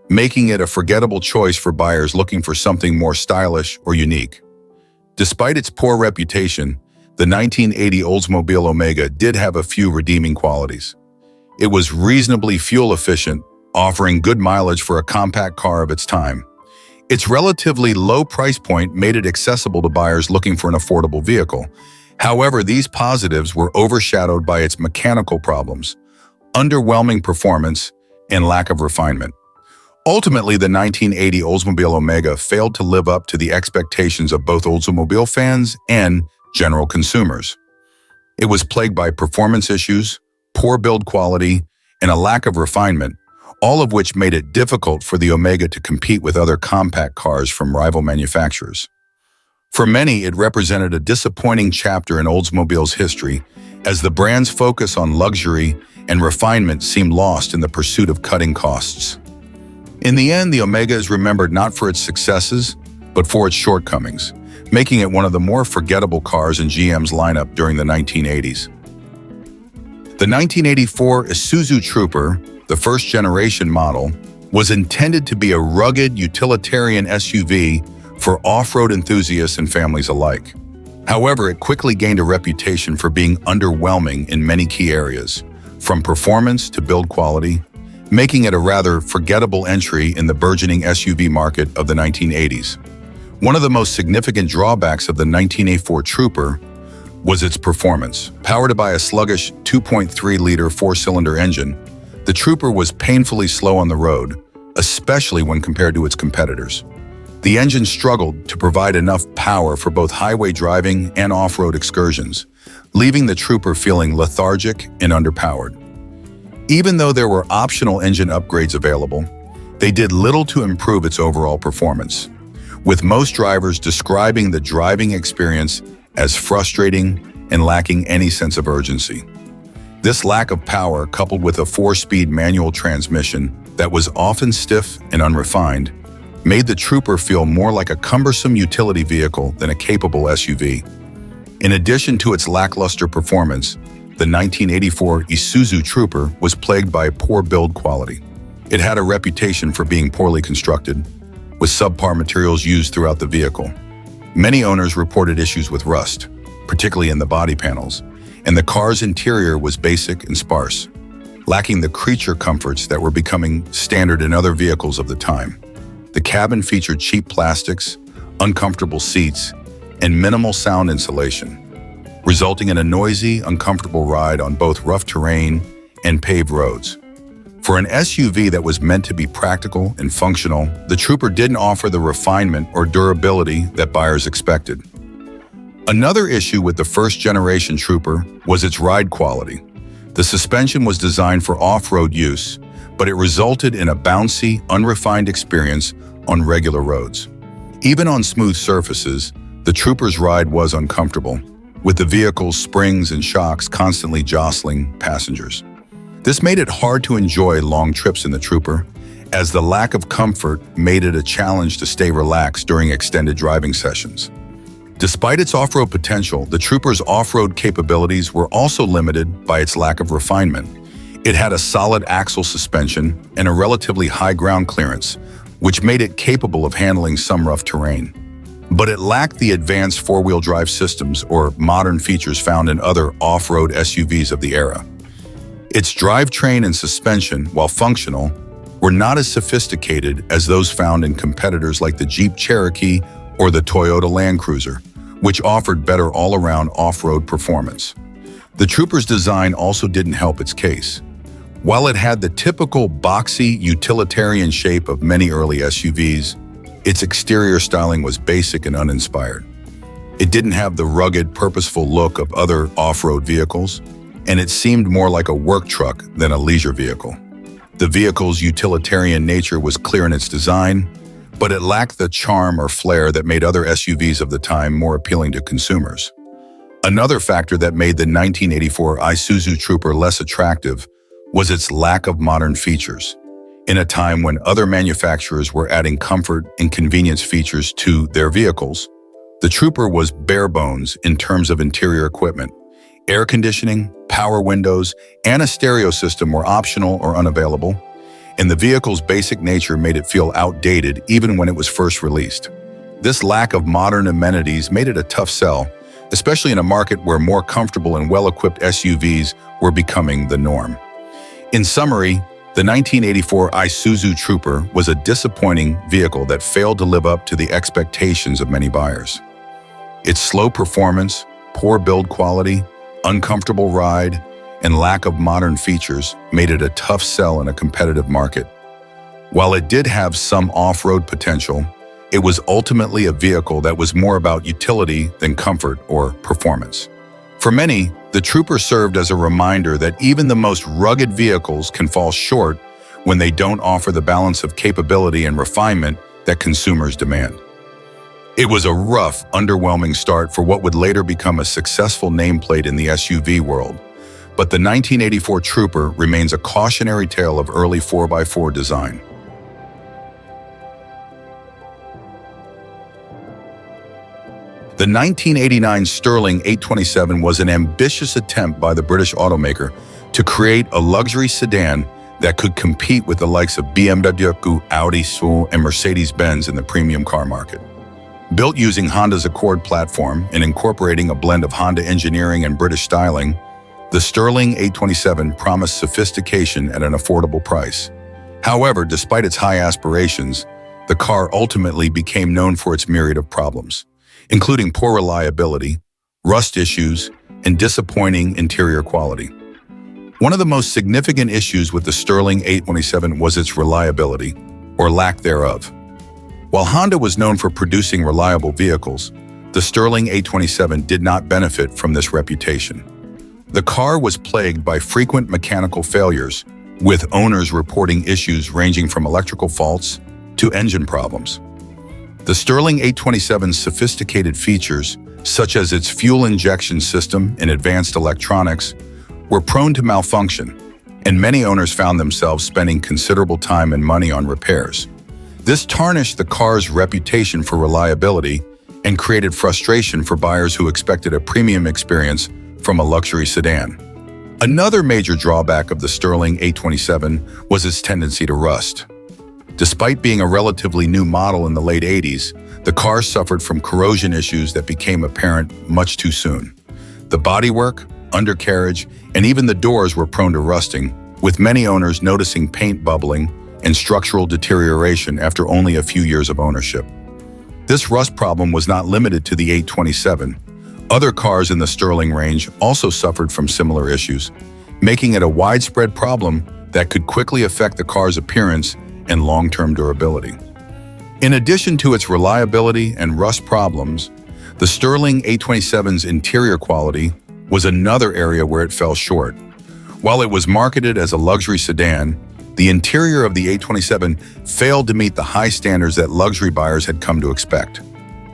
making it a forgettable choice for buyers looking for something more stylish or unique. Despite its poor reputation, the 1980 Oldsmobile Omega did have a few redeeming qualities. It was reasonably fuel efficient, offering good mileage for a compact car of its time. Its relatively low price point made it accessible to buyers looking for an affordable vehicle. However, these positives were overshadowed by its mechanical problems, underwhelming performance, and lack of refinement. Ultimately, the 1980 Oldsmobile Omega failed to live up to the expectations of both Oldsmobile fans and general consumers. It was plagued by performance issues, poor build quality, and a lack of refinement, all of which made it difficult for the Omega to compete with other compact cars from rival manufacturers. For many, it represented a disappointing chapter in Oldsmobile's history, as the brand's focus on luxury and refinement seemed lost in the pursuit of cutting costs. In the end, the Omega is remembered not for its successes, but for its shortcomings, making it one of the more forgettable cars in GM's lineup during the 1980s. The 1984 Isuzu Trooper, the first-generation model, was intended to be a rugged, utilitarian SUV for off-road enthusiasts and families alike. However, it quickly gained a reputation for being underwhelming in many key areas, from performance to build quality, making it a rather forgettable entry in the burgeoning SUV market of the 1980s. One of the most significant drawbacks of the 1984 Trooper was its performance. Powered by a sluggish 2.3-liter four-cylinder engine, the Trooper was painfully slow on the road, especially when compared to its competitors. The engine struggled to provide enough power for both highway driving and off-road excursions, leaving the Trooper feeling lethargic and underpowered. Even though there were optional engine upgrades available, they did little to improve its overall performance, with most drivers describing the driving experience as frustrating and lacking any sense of urgency. This lack of power, coupled with a 4-speed manual transmission that was often stiff and unrefined, made the Trooper feel more like a cumbersome utility vehicle than a capable SUV. In addition to its lackluster performance, the 1984 Isuzu Trooper was plagued by poor build quality. It had a reputation for being poorly constructed, with subpar materials used throughout the vehicle. Many owners reported issues with rust, particularly in the body panels, and the car's interior was basic and sparse, lacking the creature comforts that were becoming standard in other vehicles of the time. The cabin featured cheap plastics, uncomfortable seats, and minimal sound insulation, resulting in a noisy, uncomfortable ride on both rough terrain and paved roads. For an SUV that was meant to be practical and functional, the Trooper didn't offer the refinement or durability that buyers expected. Another issue with the first-generation Trooper was its ride quality. The suspension was designed for off-road use, but it resulted in a bouncy, unrefined experience on regular roads. Even on smooth surfaces, the Trooper's ride was uncomfortable, with the vehicle's springs and shocks constantly jostling passengers. This made it hard to enjoy long trips in the Trooper, as the lack of comfort made it a challenge to stay relaxed during extended driving sessions. Despite its off-road potential, the Trooper's off-road capabilities were also limited by its lack of refinement. It had a solid axle suspension and a relatively high ground clearance, which made it capable of handling some rough terrain. But it lacked the advanced four-wheel drive systems or modern features found in other off-road SUVs of the era. Its drivetrain and suspension, while functional, were not as sophisticated as those found in competitors like the Jeep Cherokee or the Toyota Land Cruiser, which offered better all-around off-road performance. The Trooper's design also didn't help its case. While it had the typical boxy, utilitarian shape of many early SUVs, its exterior styling was basic and uninspired. It didn't have the rugged, purposeful look of other off-road vehicles, and it seemed more like a work truck than a leisure vehicle. The vehicle's utilitarian nature was clear in its design, but it lacked the charm or flair that made other SUVs of the time more appealing to consumers. Another factor that made the 1984 Isuzu Trooper less attractive was its lack of modern features. In a time when other manufacturers were adding comfort and convenience features to their vehicles, the Trooper was bare bones in terms of interior equipment. Air conditioning, power windows, and a stereo system were optional or unavailable, and the vehicle's basic nature made it feel outdated even when it was first released. This lack of modern amenities made it a tough sell, especially in a market where more comfortable and well-equipped SUVs were becoming the norm. In summary, the 1984 Isuzu Trooper was a disappointing vehicle that failed to live up to the expectations of many buyers. Its slow performance, poor build quality, uncomfortable ride, and lack of modern features made it a tough sell in a competitive market. While it did have some off-road potential, it was ultimately a vehicle that was more about utility than comfort or performance. For many, the Trooper served as a reminder that even the most rugged vehicles can fall short when they don't offer the balance of capability and refinement that consumers demand. It was a rough, underwhelming start for what would later become a successful nameplate in the SUV world. But the 1984 Trooper remains a cautionary tale of early 4x4 design. The 1989 Sterling 827 was an ambitious attempt by the British automaker to create a luxury sedan that could compete with the likes of BMW, Audi, and Mercedes-Benz in the premium car market. Built using Honda's Accord platform and incorporating a blend of Honda engineering and British styling, the Sterling 827 promised sophistication at an affordable price. However, despite its high aspirations, the car ultimately became known for its myriad of problems, including poor reliability, rust issues, and disappointing interior quality. One of the most significant issues with the Sterling 827 was its reliability, or lack thereof. While Honda was known for producing reliable vehicles, the Sterling 827 did not benefit from this reputation. The car was plagued by frequent mechanical failures, with owners reporting issues ranging from electrical faults to engine problems. The Sterling 827's sophisticated features, such as its fuel injection system and advanced electronics, were prone to malfunction, and many owners found themselves spending considerable time and money on repairs. This tarnished the car's reputation for reliability and created frustration for buyers who expected a premium experience from a luxury sedan. Another major drawback of the Sterling 827 was its tendency to rust. Despite being a relatively new model in the late 80s, the car suffered from corrosion issues that became apparent much too soon. The bodywork, undercarriage, and even the doors were prone to rusting, with many owners noticing paint bubbling and structural deterioration after only a few years of ownership. This rust problem was not limited to the 827. Other cars in the Sterling range also suffered from similar issues, making it a widespread problem that could quickly affect the car's appearance and long-term durability. In addition to its reliability and rust problems, the Sterling 827's interior quality was another area where it fell short. While it was marketed as a luxury sedan, the interior of the 827 failed to meet the high standards that luxury buyers had come to expect.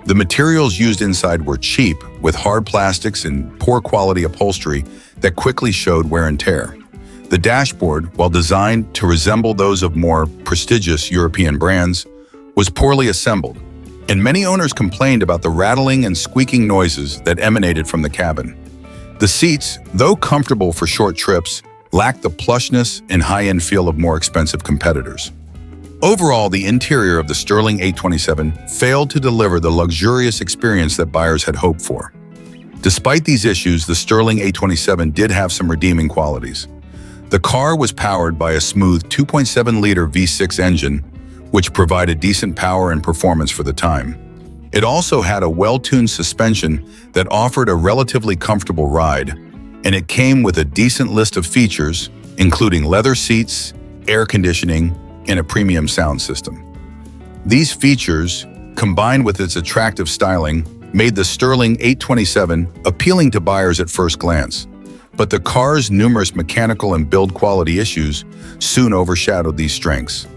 The materials used inside were cheap, with hard plastics and poor quality upholstery that quickly showed wear and tear. The dashboard, while designed to resemble those of more prestigious European brands, was poorly assembled, and many owners complained about the rattling and squeaking noises that emanated from the cabin. The seats, though comfortable for short trips, lacked the plushness and high-end feel of more expensive competitors. Overall, the interior of the Sterling 827 failed to deliver the luxurious experience that buyers had hoped for. Despite these issues, the Sterling 827 did have some redeeming qualities. The car was powered by a smooth 2.7-liter V6 engine, which provided decent power and performance for the time. It also had a well-tuned suspension that offered a relatively comfortable ride, and it came with a decent list of features, including leather seats, air conditioning, and a premium sound system. These features, combined with its attractive styling, made the Sterling 827 appealing to buyers at first glance. But the car's numerous mechanical and build quality issues soon overshadowed these strengths.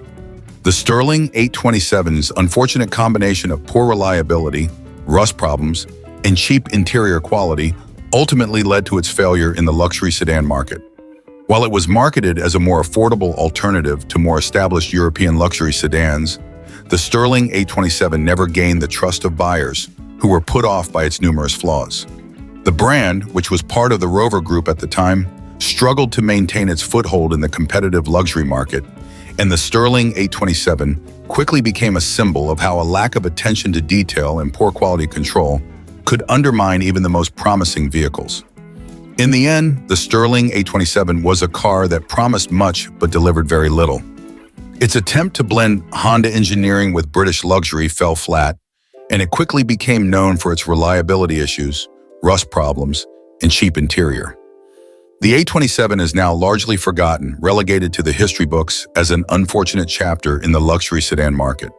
The Sterling 827's unfortunate combination of poor reliability, rust problems, and cheap interior quality ultimately led to its failure in the luxury sedan market. While it was marketed as a more affordable alternative to more established European luxury sedans, the Sterling 827 never gained the trust of buyers who were put off by its numerous flaws. The brand, which was part of the Rover Group at the time, struggled to maintain its foothold in the competitive luxury market, and the Sterling 827 quickly became a symbol of how a lack of attention to detail and poor quality control could undermine even the most promising vehicles. In the end, the Sterling 827 was a car that promised much but delivered very little. Its attempt to blend Honda engineering with British luxury fell flat, and it quickly became known for its reliability issues, rust problems, and cheap interior. The 827 is now largely forgotten, relegated to the history books as an unfortunate chapter in the luxury sedan market.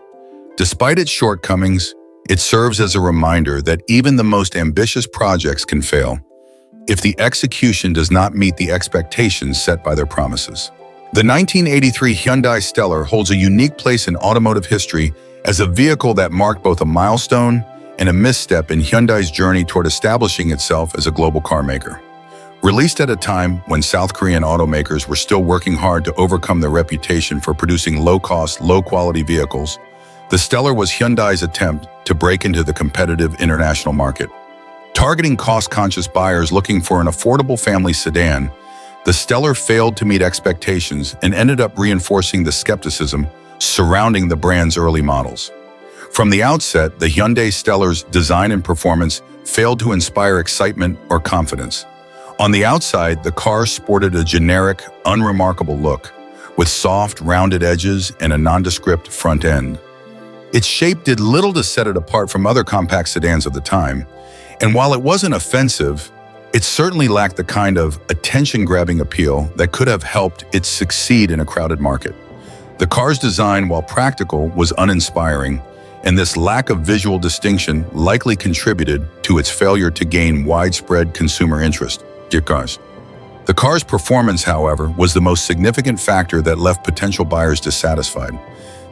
Despite its shortcomings, it serves as a reminder that even the most ambitious projects can fail if the execution does not meet the expectations set by their promises. The 1983 Hyundai Stellar holds a unique place in automotive history as a vehicle that marked both a milestone and a misstep in Hyundai's journey toward establishing itself as a global car maker. Released at a time when South Korean automakers were still working hard to overcome their reputation for producing low-cost, low-quality vehicles, the Stellar was Hyundai's attempt to break into the competitive international market. Targeting cost-conscious buyers looking for an affordable family sedan, the Stellar failed to meet expectations and ended up reinforcing the skepticism surrounding the brand's early models. From the outset, the Hyundai Stellar's design and performance failed to inspire excitement or confidence. On the outside, the car sported a generic, unremarkable look, with soft, rounded edges and a nondescript front end. Its shape did little to set it apart from other compact sedans of the time, and while it wasn't offensive, it certainly lacked the kind of attention-grabbing appeal that could have helped it succeed in a crowded market. The car's design, while practical, was uninspiring, and this lack of visual distinction likely contributed to its failure to gain widespread consumer interest. The car's performance, however, was the most significant factor that left potential buyers dissatisfied.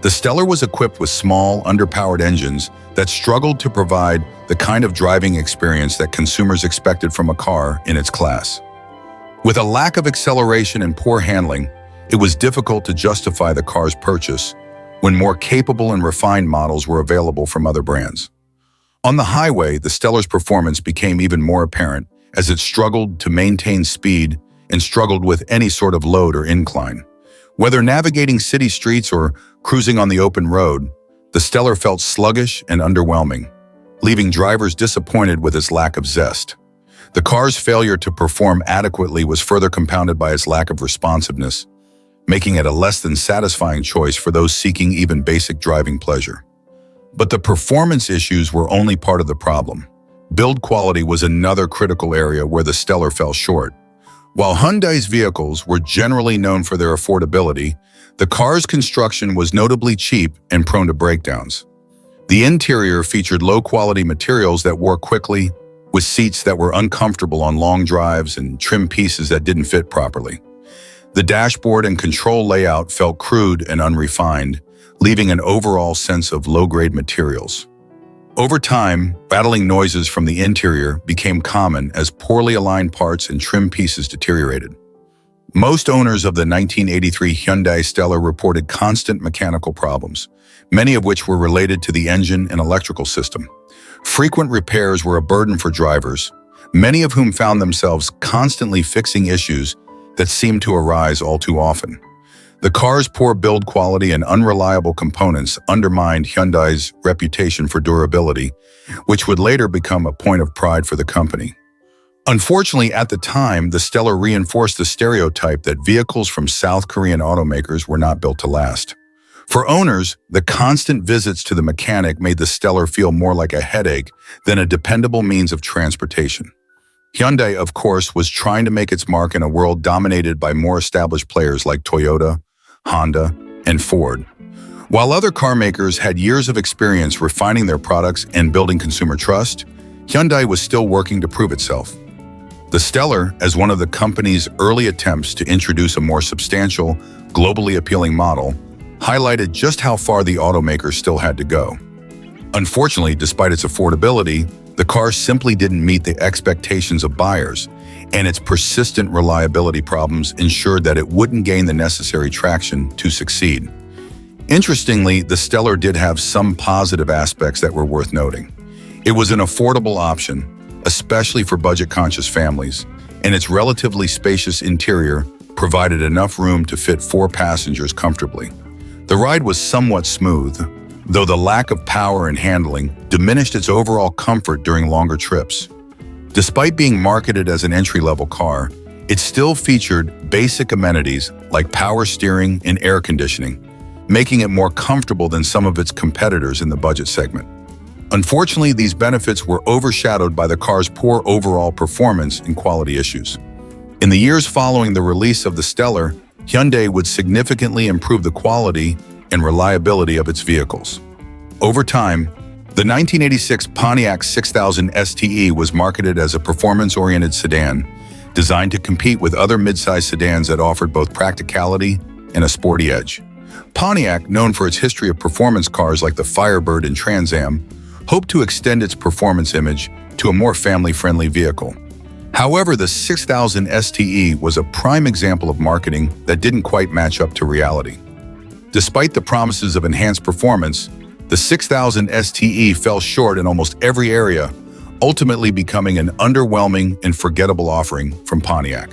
The Stellar was equipped with small, underpowered engines that struggled to provide the kind of driving experience that consumers expected from a car in its class. With a lack of acceleration and poor handling, it was difficult to justify the car's purchase when more capable and refined models were available from other brands. On the highway, the Stellar's performance became even more apparent as it struggled to maintain speed and struggled with any sort of load or incline. Whether navigating city streets or cruising on the open road, the Stellar felt sluggish and underwhelming, leaving drivers disappointed with its lack of zest. The car's failure to perform adequately was further compounded by its lack of responsiveness, making it a less than satisfying choice for those seeking even basic driving pleasure. But the performance issues were only part of the problem. Build quality was another critical area where the Stellar fell short. While Hyundai's vehicles were generally known for their affordability, the car's construction was notably cheap and prone to breakdowns. The interior featured low-quality materials that wore quickly, with seats that were uncomfortable on long drives and trim pieces that didn't fit properly. The dashboard and control layout felt crude and unrefined, leaving an overall sense of low-grade materials. Over time, rattling noises from the interior became common as poorly aligned parts and trim pieces deteriorated. Most owners of the 1983 Hyundai Stellar reported constant mechanical problems, many of which were related to the engine and electrical system. Frequent repairs were a burden for drivers, many of whom found themselves constantly fixing issues that seemed to arise all too often. The car's poor build quality and unreliable components undermined Hyundai's reputation for durability, which would later become a point of pride for the company. Unfortunately, at the time, the Stellar reinforced the stereotype that vehicles from South Korean automakers were not built to last. For owners, the constant visits to the mechanic made the Stellar feel more like a headache than a dependable means of transportation. Hyundai, of course, was trying to make its mark in a world dominated by more established players like Toyota, Honda, and Ford. While other car makers had years of experience refining their products and building consumer trust, Hyundai was still working to prove itself. The Stellar, as one of the company's early attempts to introduce a more substantial, globally appealing model, highlighted just how far the automaker still had to go. Unfortunately, despite its affordability, the car simply didn't meet the expectations of buyers, and its persistent reliability problems ensured that it wouldn't gain the necessary traction to succeed. Interestingly, the Stellar did have some positive aspects that were worth noting. It was an affordable option, especially for budget-conscious families, and its relatively spacious interior provided enough room to fit 4 passengers comfortably. The ride was somewhat smooth, though the lack of power and handling diminished its overall comfort during longer trips. Despite being marketed as an entry-level car, it still featured basic amenities like power steering and air conditioning, making it more comfortable than some of its competitors in the budget segment. Unfortunately, these benefits were overshadowed by the car's poor overall performance and quality issues. In the years following the release of the Stellar, Hyundai would significantly improve the quality and reliability of its vehicles. Over time, the 1986 Pontiac 6000 STE was marketed as a performance-oriented sedan, designed to compete with other midsize sedans that offered both practicality and a sporty edge. Pontiac, known for its history of performance cars like the Firebird and Trans Am, hoped to extend its performance image to a more family-friendly vehicle. However, the 6000 STE was a prime example of marketing that didn't quite match up to reality. Despite the promises of enhanced performance, the 6000 STE fell short in almost every area, ultimately becoming an underwhelming and forgettable offering from Pontiac.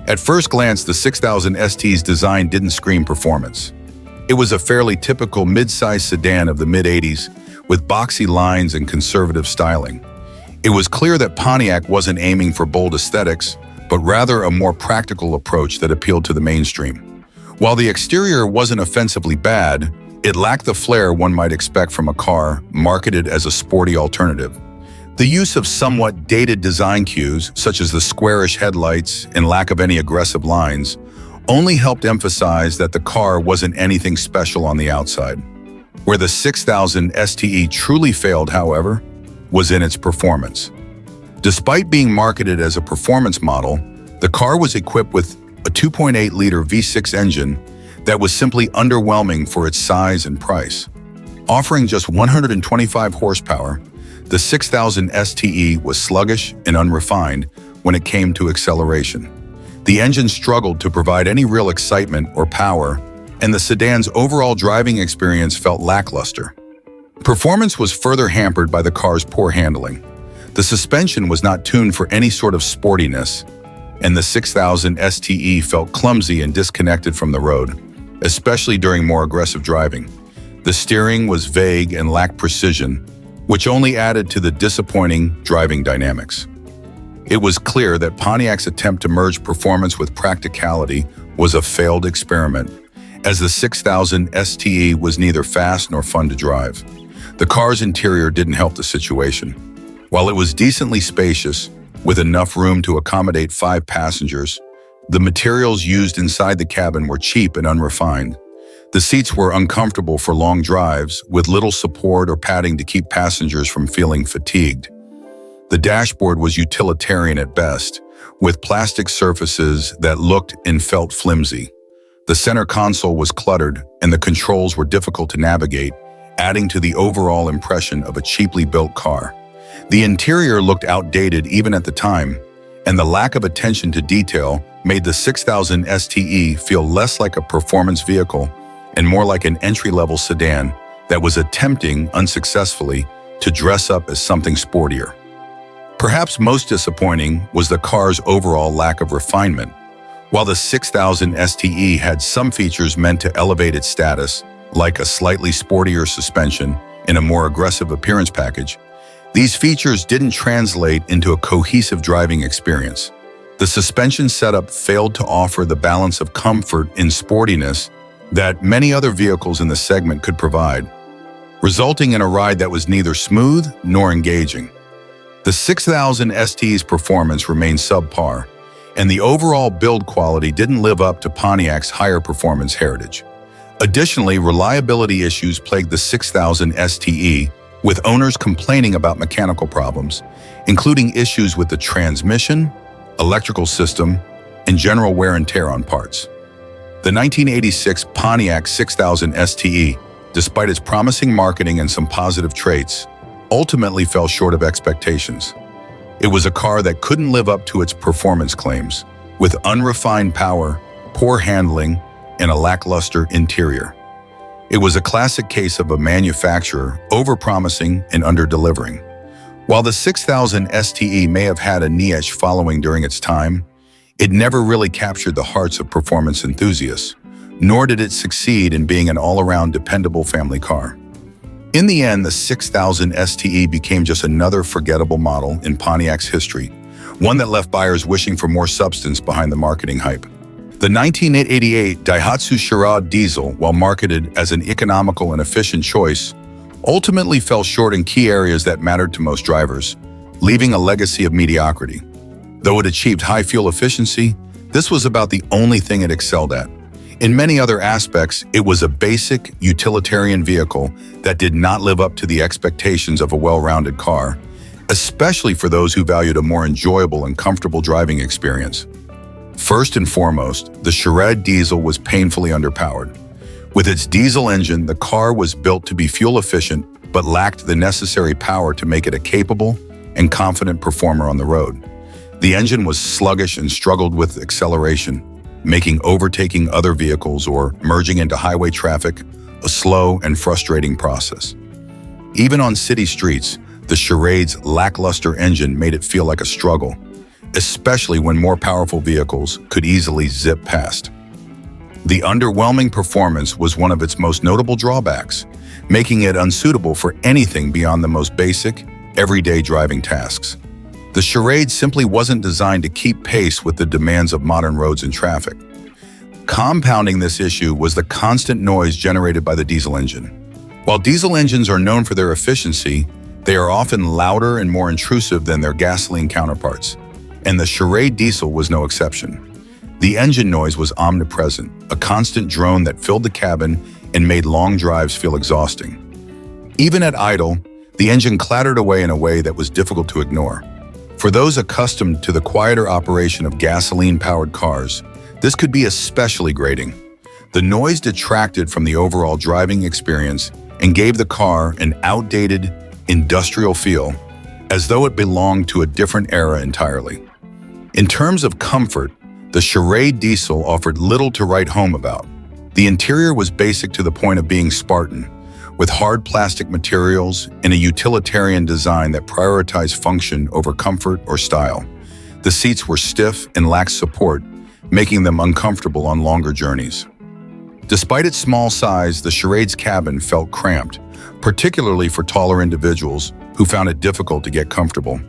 At first glance, the 6000 ST's design didn't scream performance. It was a fairly typical mid-size sedan of the mid-80s with boxy lines and conservative styling. It was clear that Pontiac wasn't aiming for bold aesthetics, but rather a more practical approach that appealed to the mainstream. While the exterior wasn't offensively bad, it lacked the flair one might expect from a car marketed as a sporty alternative. The use of somewhat dated design cues, such as the squarish headlights and lack of any aggressive lines, only helped emphasize that the car wasn't anything special on the outside. Where the 6000 STE truly failed, however, was in its performance. Despite being marketed as a performance model, the car was equipped with a 2.8-liter V6 engine that was simply underwhelming for its size and price. Offering just 125 horsepower, the 6000 STE was sluggish and unrefined when it came to acceleration. The engine struggled to provide any real excitement or power, and the sedan's overall driving experience felt lackluster. Performance was further hampered by the car's poor handling. The suspension was not tuned for any sort of sportiness, and the 6000 STE felt clumsy and disconnected from the road, especially during more aggressive driving. The steering was vague and lacked precision, which only added to the disappointing driving dynamics. It was clear that Pontiac's attempt to merge performance with practicality was a failed experiment, as the 6000 STE was neither fast nor fun to drive. The car's interior didn't help the situation. While it was decently spacious, with enough room to accommodate 5 passengers, the materials used inside the cabin were cheap and unrefined. The seats were uncomfortable for long drives, with little support or padding to keep passengers from feeling fatigued. The dashboard was utilitarian at best, with plastic surfaces that looked and felt flimsy. The center console was cluttered, and the controls were difficult to navigate, adding to the overall impression of a cheaply built car. The interior looked outdated even at the time, and the lack of attention to detail made the 6000 STE feel less like a performance vehicle and more like an entry-level sedan that was attempting, unsuccessfully, to dress up as something sportier. Perhaps most disappointing was the car's overall lack of refinement. While the 6000 STE had some features meant to elevate its status, like a slightly sportier suspension and a more aggressive appearance package, these features didn't translate into a cohesive driving experience. The suspension setup failed to offer the balance of comfort and sportiness that many other vehicles in the segment could provide, resulting in a ride that was neither smooth nor engaging. The 6000 ST's performance remained subpar, and the overall build quality didn't live up to Pontiac's higher performance heritage. Additionally, reliability issues plagued the 6000 STE, with owners complaining about mechanical problems, including issues with the transmission, electrical system, and general wear and tear on parts. The 1986 Pontiac 6000 STE, despite its promising marketing and some positive traits, ultimately fell short of expectations. It was a car that couldn't live up to its performance claims, with unrefined power, poor handling, and a lackluster interior. It was a classic case of a manufacturer overpromising and under-delivering. While the 6000 STE may have had a niche following during its time, it never really captured the hearts of performance enthusiasts, nor did it succeed in being an all-around dependable family car. In the end, the 6000 STE became just another forgettable model in Pontiac's history, one that left buyers wishing for more substance behind the marketing hype. The 1988 Daihatsu Charade diesel, while marketed as an economical and efficient choice, ultimately fell short in key areas that mattered to most drivers, leaving a legacy of mediocrity. Though it achieved high fuel efficiency, this was about the only thing it excelled at. In many other aspects, it was a basic, utilitarian vehicle that did not live up to the expectations of a well-rounded car, especially for those who valued a more enjoyable and comfortable driving experience. First and foremost, the Charade diesel was painfully underpowered. With its diesel engine, the car was built to be fuel efficient but lacked the necessary power to make it a capable and confident performer on the road. The engine was sluggish and struggled with acceleration, making overtaking other vehicles or merging into highway traffic a slow and frustrating process. Even on city streets, the Charade's lackluster engine made it feel like a struggle, especially when more powerful vehicles could easily zip past. The underwhelming performance was one of its most notable drawbacks, making it unsuitable for anything beyond the most basic, everyday driving tasks. The Charade simply wasn't designed to keep pace with the demands of modern roads and traffic. Compounding this issue was the constant noise generated by the diesel engine. While diesel engines are known for their efficiency, they are often louder and more intrusive than their gasoline counterparts, and the Charade diesel was no exception. The engine noise was omnipresent, a constant drone that filled the cabin and made long drives feel exhausting. Even at idle, the engine clattered away in a way that was difficult to ignore. For those accustomed to the quieter operation of gasoline-powered cars, this could be especially grating. The noise detracted from the overall driving experience and gave the car an outdated, industrial feel, as though it belonged to a different era entirely. In terms of comfort, the Charade diesel offered little to write home about. The interior was basic to the point of being Spartan, with hard plastic materials and a utilitarian design that prioritized function over comfort or style. The seats were stiff and lacked support, making them uncomfortable on longer journeys. Despite its small size, the Charade's cabin felt cramped, particularly for taller individuals who found it difficult to get comfortable.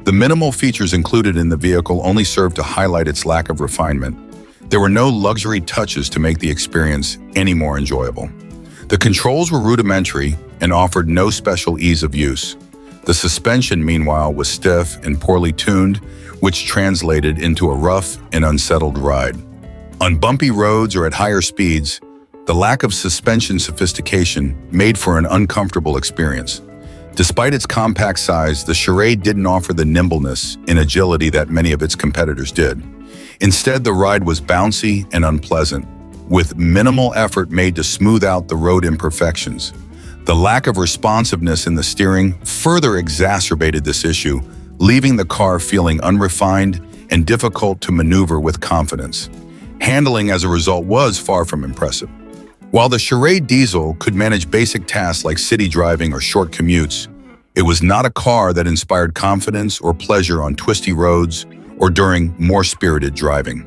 The minimal features included in the vehicle only served to highlight its lack of refinement. There were no luxury touches to make the experience any more enjoyable. The controls were rudimentary and offered no special ease of use. The suspension, meanwhile, was stiff and poorly tuned, which translated into a rough and unsettled ride. On bumpy roads or at higher speeds, the lack of suspension sophistication made for an uncomfortable experience. Despite its compact size, the Charade didn't offer the nimbleness and agility that many of its competitors did. Instead, the ride was bouncy and unpleasant, with minimal effort made to smooth out the road imperfections. The lack of responsiveness in the steering further exacerbated this issue, leaving the car feeling unrefined and difficult to maneuver with confidence. Handling as a result was far from impressive. While the Charade diesel could manage basic tasks like city driving or short commutes, it was not a car that inspired confidence or pleasure on twisty roads or during more spirited driving.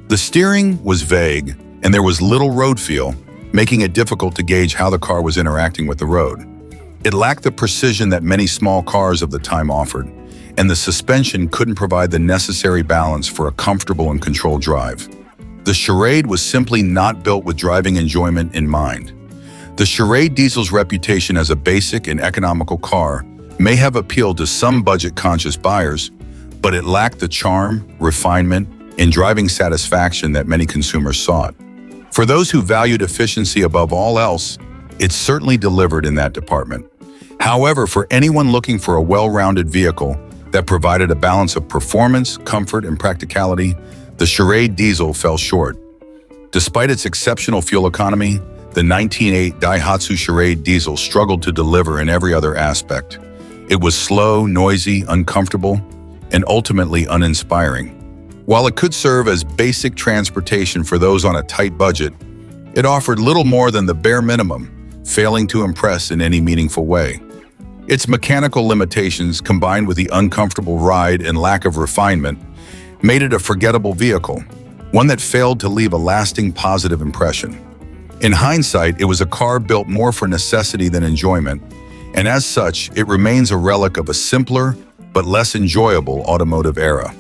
The steering was vague, and there was little road feel, making it difficult to gauge how the car was interacting with the road. It lacked the precision that many small cars of the time offered, and the suspension couldn't provide the necessary balance for a comfortable and controlled drive. The Charade was simply not built with driving enjoyment in mind. The Charade diesel's reputation as a basic and economical car may have appealed to some budget-conscious buyers, but it lacked the charm, refinement, and driving satisfaction that many consumers sought. For those who valued efficiency above all else, it certainly delivered in that department. However, for anyone looking for a well-rounded vehicle that provided a balance of performance, comfort, and practicality, the Charade diesel fell short. Despite its exceptional fuel economy, the 1908 Daihatsu Charade diesel struggled to deliver in every other aspect. It was slow, noisy, uncomfortable, and ultimately uninspiring. While it could serve as basic transportation for those on a tight budget, it offered little more than the bare minimum, failing to impress in any meaningful way. Its mechanical limitations, combined with the uncomfortable ride and lack of refinement, made it a forgettable vehicle, one that failed to leave a lasting positive impression. In hindsight, it was a car built more for necessity than enjoyment, and as such, it remains a relic of a simpler but less enjoyable automotive era.